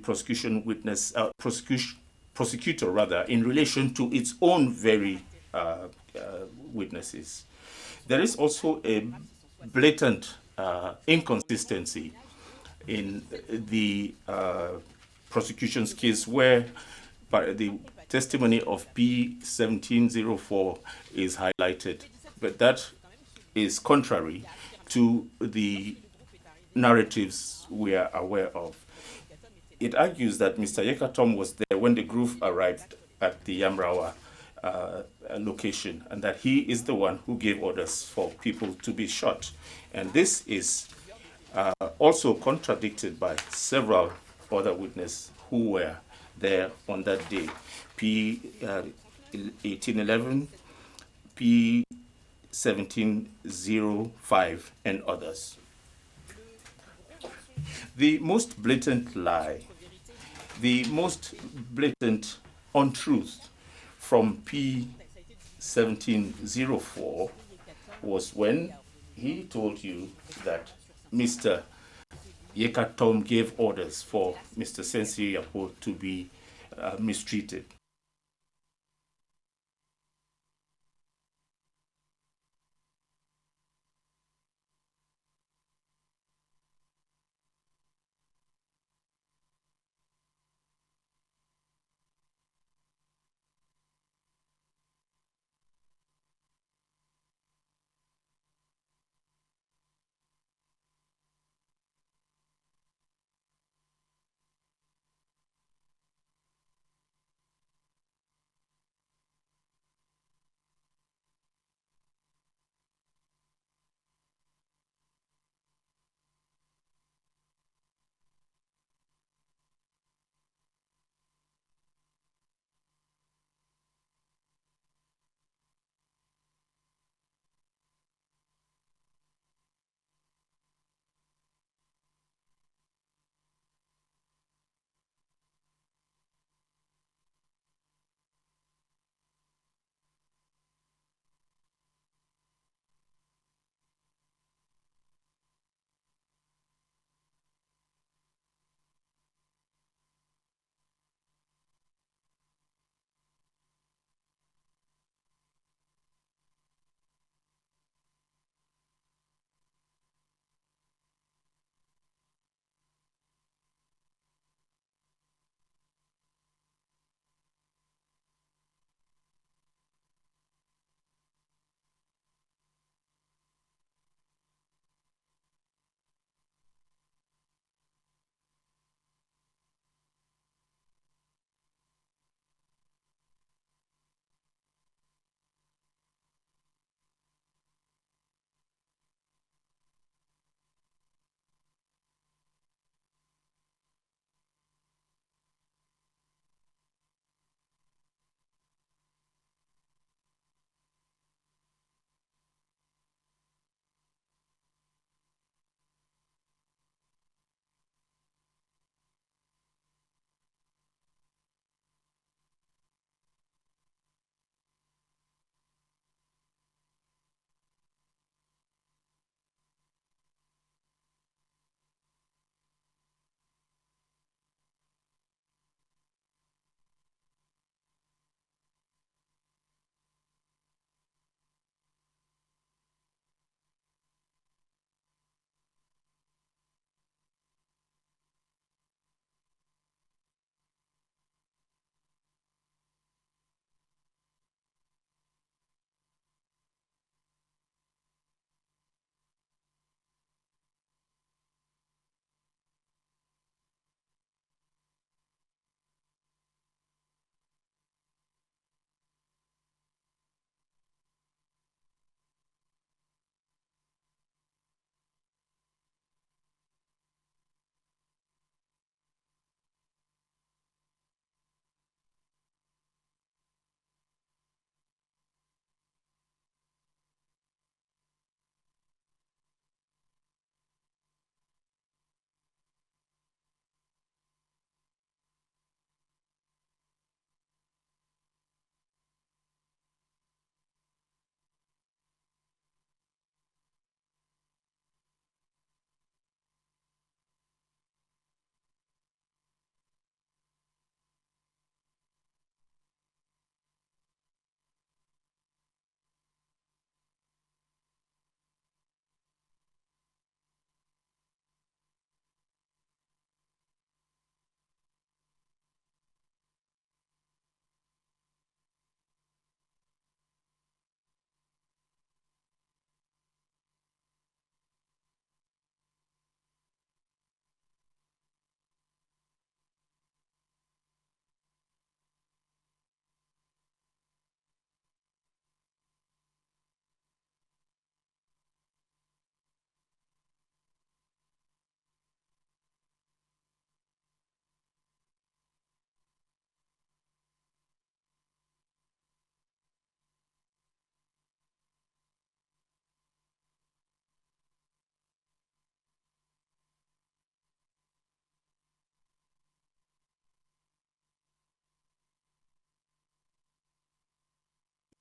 prosecutor rather, in relation to its own very witnesses. There is also a blatant inconsistency in the prosecution's case, where the testimony of P1704 is highlighted, but that is contrary to the narratives we are aware of. It argues that Mr. Yekatom was there when the group arrived at the Yamrawa location, and that he is the one who gave orders for people to be shot. And this is also contradicted by several other witnesses who were there on that day. P1811, P1705, and others. The most blatant lie, the most blatant untruth from P1704 was when he told you that Mr. Yekatom gave orders for Mr. Sensi Yapo to be mistreated.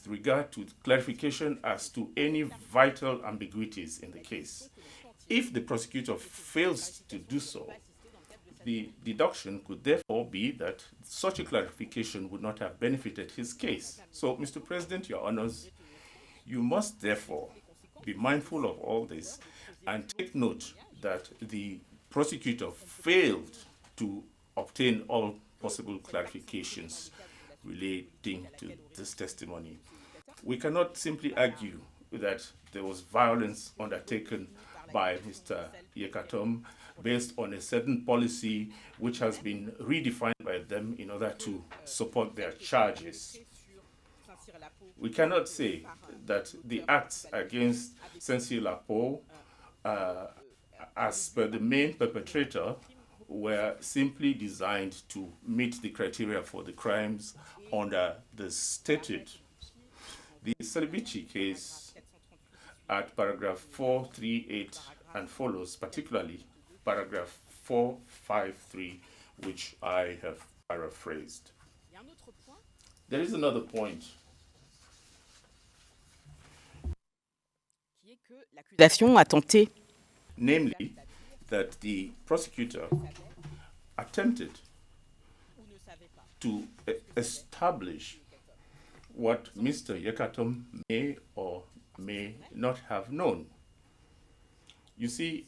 regard to clarification as to any vital ambiguities in the case. If the prosecutor fails to do so, the deduction could therefore be that such a clarification would not have benefited his case. So, Mr. President, Your Honors, you must therefore be mindful of all this and take note that the prosecutor failed to obtain all possible clarifications relating to this testimony. We cannot simply argue that there was violence undertaken by Mr. Yekatom based on a certain policy which has been redefined by them in order to support their charges. We cannot say that the acts against Sensi-Lapo, as per the main perpetrator, were simply designed to meet the criteria for the crimes under the statute. The Celibici case at paragraph 438 and follows, particularly paragraph 453, which I have paraphrased. There is another point. L'accusation a tenté, Namely, that the prosecutor attempted to establish what Mr. Yekatom may or may not have known. You see,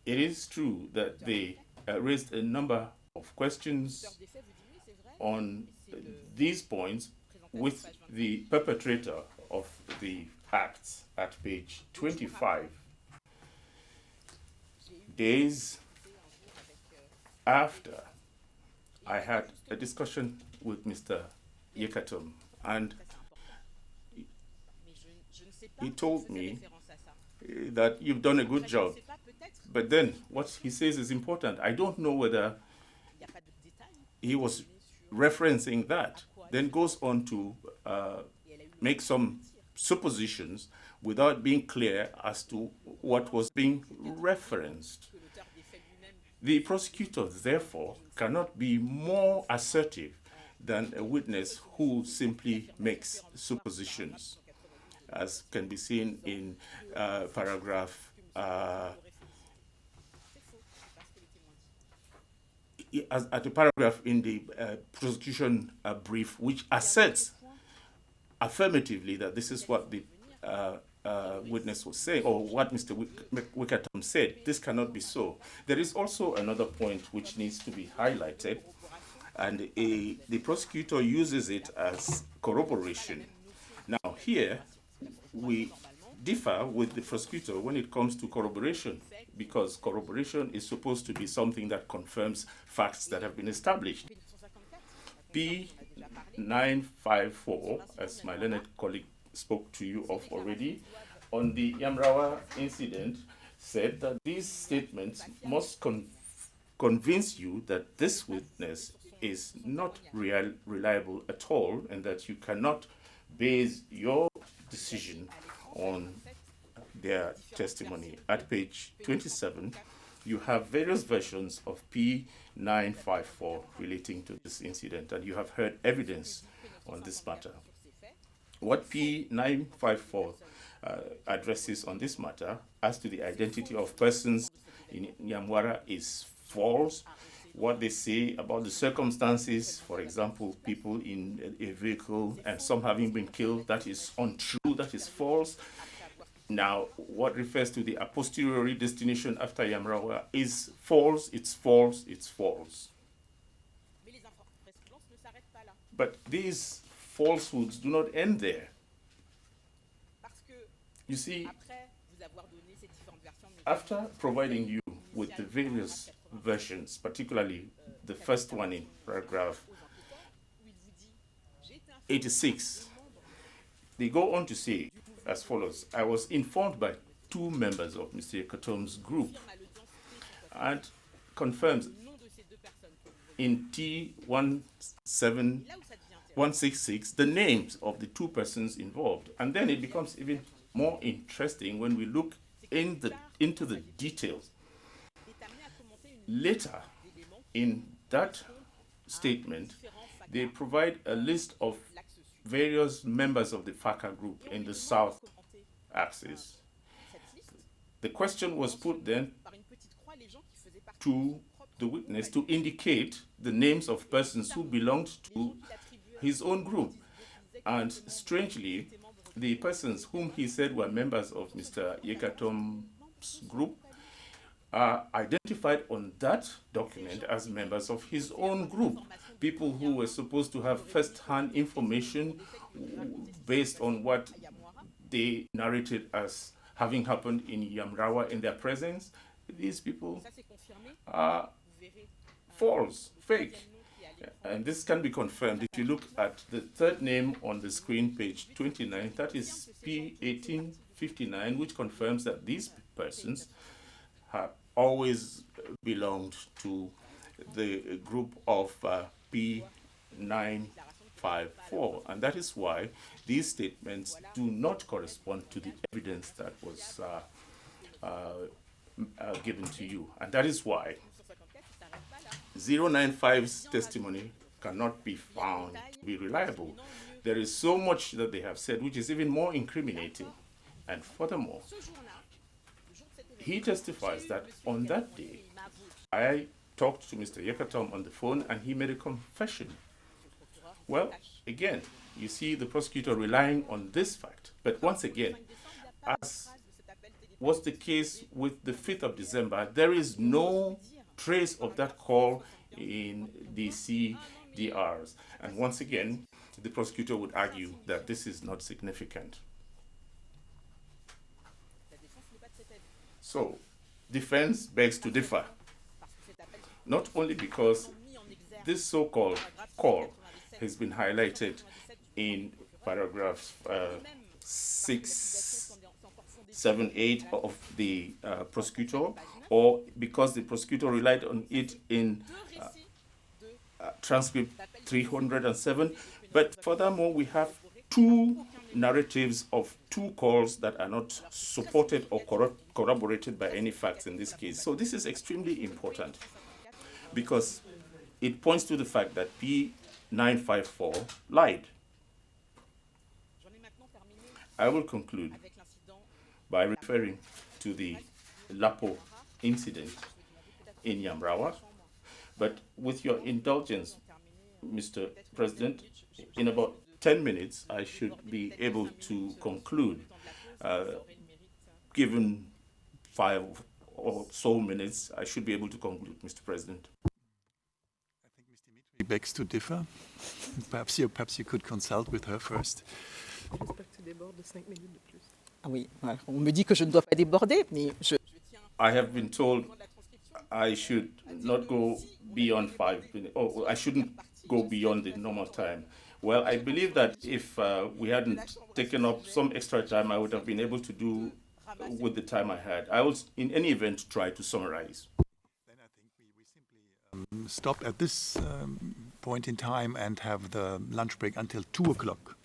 it is true that they raised a number of questions on these points with the perpetrator of the acts at page 25. Days after I had a discussion with Mr. Yekatom, and he told me that you've done a good job. But then what he says is important. I don't know whether he was referencing that, then goes on to make some suppositions without being clear as to what was being referenced. The prosecutor, therefore, cannot be more assertive than a witness who simply makes suppositions, as can be seen in paragraph at the paragraph in the prosecution brief, which asserts affirmatively that this is what the witness was saying, or what Mr. Yekatom said. This cannot be so. There is also another point which needs to be highlighted, and the prosecutor uses it as corroboration. Now, here we differ with the prosecutor when it comes to corroboration, because corroboration is supposed to be something that confirms facts that have been established. P954, as my learned colleague spoke to you of already, on the Yamrawa incident, said that these statements must convince you that this witness is not reliable at all, and that you cannot base your decision on their testimony. At page 27, you have various versions of P954 relating to this incident, and you have heard evidence on this matter. What P954 addresses on this matter as to the identity of persons in Nyamwara is false. What they say about the circumstances, for example, people in a vehicle and some having been killed, that is untrue, that is false. Now, what refers to the a posteriori destination after Yamrawa is false, it's false, it's false. But these falsehoods do not end there. You see, after providing you with the various versions, particularly the first one in paragraph 86, they go on to say as follows: I was informed by two members of Mr. Yekatom's group, and confirms in T166 the names of the two persons involved. And then it becomes even more interesting when we look into the details. Later, in that statement, they provide a list of various members of the FACA group in the south axis. The question was put then to the witness to indicate the names of persons who belonged to his own group. And strangely, the persons whom he said were members of Mr. Yekatom's group are identified on that document as members of his own group, people who were supposed to have first-hand information based on what they narrated as having happened in Yamrawa in their presence. These people are false, fake. And this can be confirmed if you look at the third name on the screen, page 29, that is P1859, which confirms that these persons have always belonged to the group of P954. And that is why these statements do not correspond to the evidence that was given to you. And that is why 095's testimony cannot be found to be reliable. There is so much that they have said which is even more incriminating. And furthermore, he testifies that on that day, I talked to Mr. Yekatom on the phone and he made a confession. Well, again, you see the prosecutor relying on this fact. But once again, as was the case with the 5th of December, there is no trace of that call in the CDRs. And once again, the prosecutor would argue that this is not significant. So, defense begs to differ, not only because this so-called call has been highlighted in paragraphs 6, 7, 8 of the prosecutor, or because the prosecutor relied on it in transcript 307. But furthermore, we have two narratives of two calls that are not supported or corroborated by any facts in this case. So this is extremely important because it points to the fact that P954 lied. I will conclude by referring to the Lapo incident in Yamrawa. But with your indulgence, Mr. President, in about 10 minutes, I should be able to conclude. Given 5 or so minutes, I should be able to conclude, Mr. President. I think Mr. Mitri begs to differ. Perhaps you could consult with her first. Ah oui, voilà. On me dit que je ne dois pas déborder, mais I have been told I should not go beyond 5 minutes, or I shouldn't go beyond the normal time. Well, I believe that if we hadn't taken up some extra time, I would have been able to do with the time I had. I will, in any event, try to summarize. Then I think we simply stop at this point in time and have the lunch break until 2 o'clock.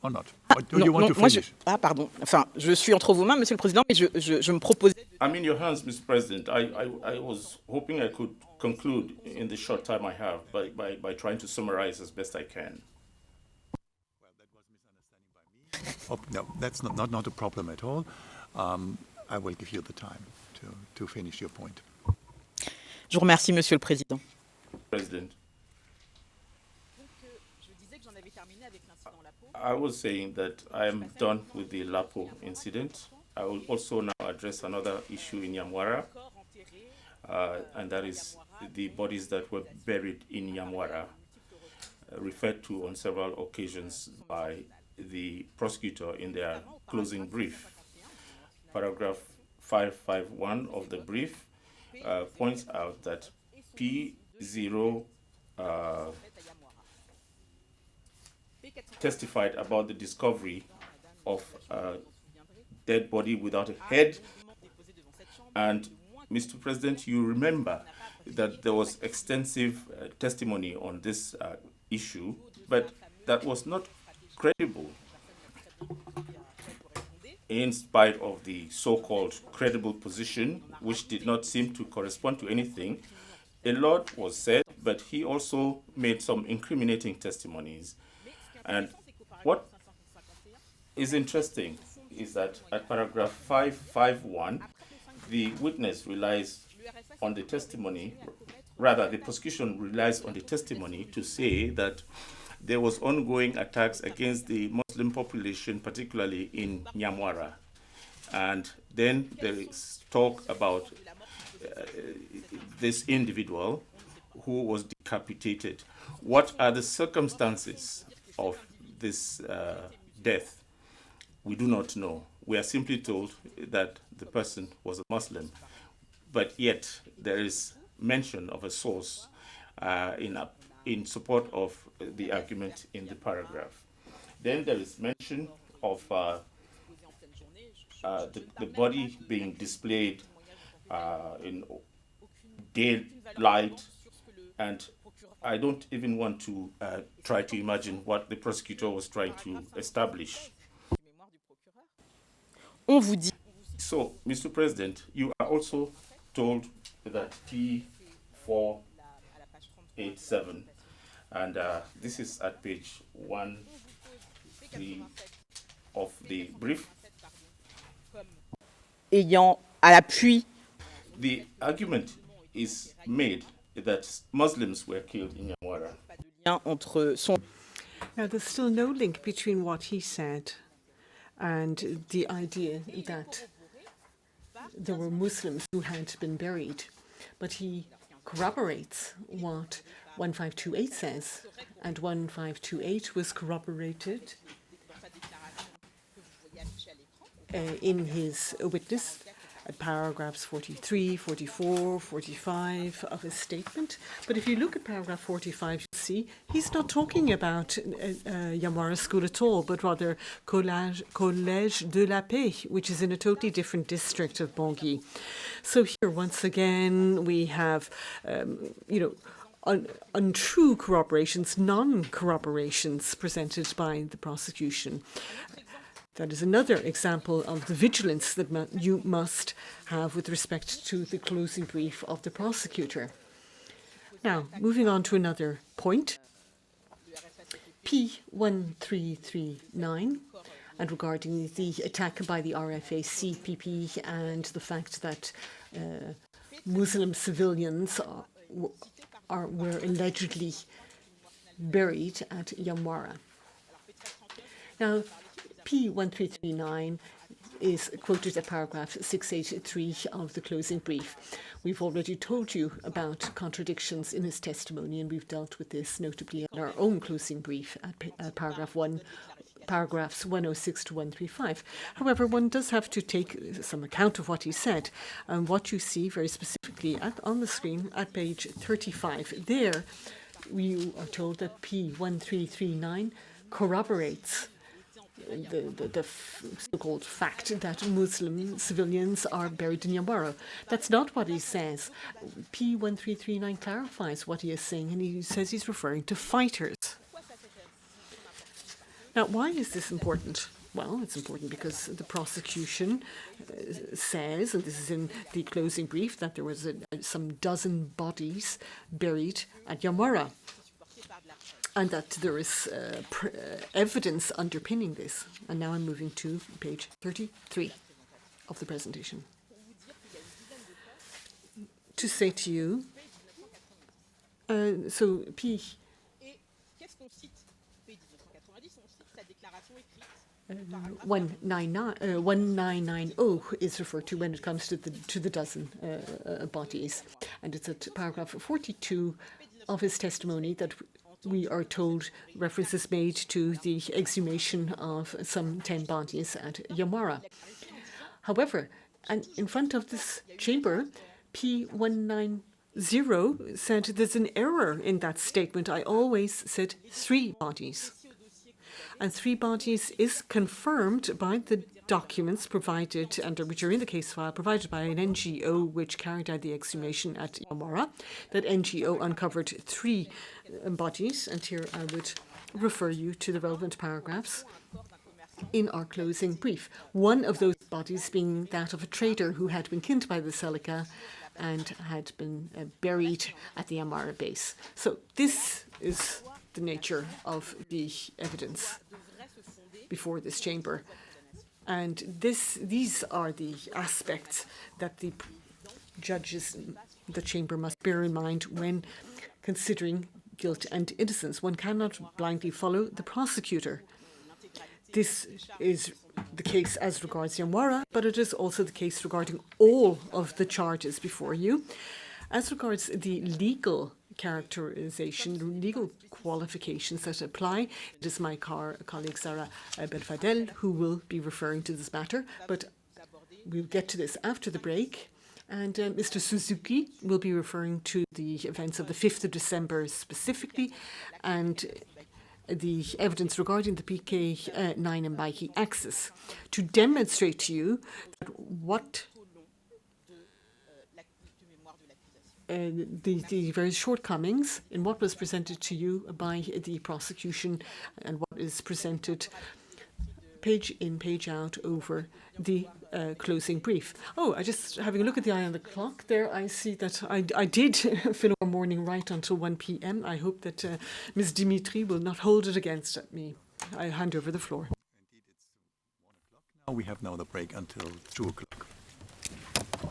Or not? Or do you want to finish? Ah, pardon. Enfin, je suis entre vos mains, Monsieur le Président, mais je me propose. I'm in your hands, Mr. President. I was hoping I could conclude in the short time I have by trying to summarize as best I can. Well, that was misunderstanding by me. Oh, no, that's not a problem at all. I will give you the time to finish your point. Je vous remercie, Monsieur le Président. President, I was saying that I am done with the Lapo incident. I will also now address another issue in Yamwara, and that is the bodies that were buried in Yamwara, referred to on several occasions by the prosecutor in their closing brief. Paragraph 551 of the brief points out that P0 testified about the discovery of a dead body without a head. And Mr. President, you remember that there was extensive testimony on this issue, but that was not credible in spite of the so-called credible position, which did not seem to correspond to anything. A lot was said, but he also made some incriminating testimonies. And what is interesting is that at paragraph 551, the witness relies on the testimony, rather the prosecution relies on the testimony to say that there was ongoing attacks against the Muslim population, particularly in Nyamwara. And then there is talk about this individual who was decapitated. What are the circumstances of this death? We do not know. We are simply told that the person was a Muslim, but yet there is mention of a source in support of the argument in the paragraph. Then there is mention of the body being displayed in daylight, and I don't even want to try to imagine what the prosecutor was trying to establish. On vous dit. So, Mr. President, you are also told that P487, and this is at page 13 of the brief. Ayant à l'appui. The argument is made that Muslims were killed in Nyamwara. Now, there's still no link between what he said and the idea that there were Muslims who had been buried. But he corroborates what 1528 says, and 1528 was corroborated in his witness at paragraphs 43, 44, 45 of his statement. But if you look at paragraph 45, you see he's not talking about Nyamwara School at all, but rather Collège de la Paix, which is in a totally different district of Bangui. So here, once again, we have, untrue corroborations, non-corroborations presented by the prosecution. That is another example of the vigilance that you must have with respect to the closing brief of the prosecutor. Now, moving on to another point, P1339, and regarding the attack by the RFA-CPP and the fact that Muslim civilians were allegedly buried at Nyamwara. Now, P1339 is quoted at paragraph 683 of the closing brief. We've already told you about contradictions in his testimony, and we've dealt with this notably in our own closing brief at paragraphs 106 to 135. However, one does have to take some account of what he said. And what you see very specifically on the screen at page 35, there we are told that P1339 corroborates the so-called fact that Muslim civilians are buried in Nyamwara. That's not what he says. P1339 clarifies what he is saying, and he says he's referring to fighters. Now, why is this important? Well, it's important because the prosecution says, and this is in the closing brief, that there was some dozen bodies buried at Nyamwara, and that there is evidence underpinning this. And now I'm moving to page 33 of the presentation. To say to you, so P. 1990 is referred to when it comes to the dozen bodies. And it's at paragraph 42 of his testimony that we are told references made to the exhumation of some 10 bodies at Nyamwara. However, and in front of this chamber, P190 said there's an error in that statement. I always said 3 bodies. And 3 bodies is confirmed by the documents provided, which are in the case file, provided by an NGO which carried out the exhumation at Nyamwara. That NGO uncovered 3 bodies, and here I would refer you to the relevant paragraphs in our closing brief. One of those bodies being that of a trader who had been killed by the Seleka and had been buried at the Nyamwara base. So this is the nature of the evidence before this chamber. And these are the aspects that the judges, the chamber must bear in mind when considering guilt and innocence. One cannot blindly follow the prosecutor. This is the case as regards Yamwara, but it is also the case regarding all of the charges before you. As regards the legal characterization, legal qualifications that apply, it is my colleague Sarah Belfadel who will be referring to this matter, but we'll get to this after the break. And Mr. Suzuki will be referring to the events of the 5th of December specifically, and the evidence regarding the PK9 and Baiki axis to demonstrate to you that what the various shortcomings in what was presented to you by the prosecution and what is presented page in, page out over the closing brief. Oh, I just having a look at the eye on the clock there, I see that I did fill our morning right until 1 p.m. I hope that Ms. Dimitri will not hold it against me. I hand over the floor. Indeed, it's 1 o'clock now. We have now the break until 2 o'clock.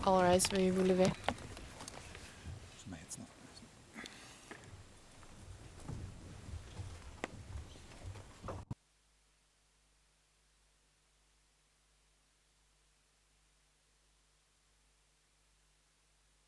All rise, veuillez vous lever.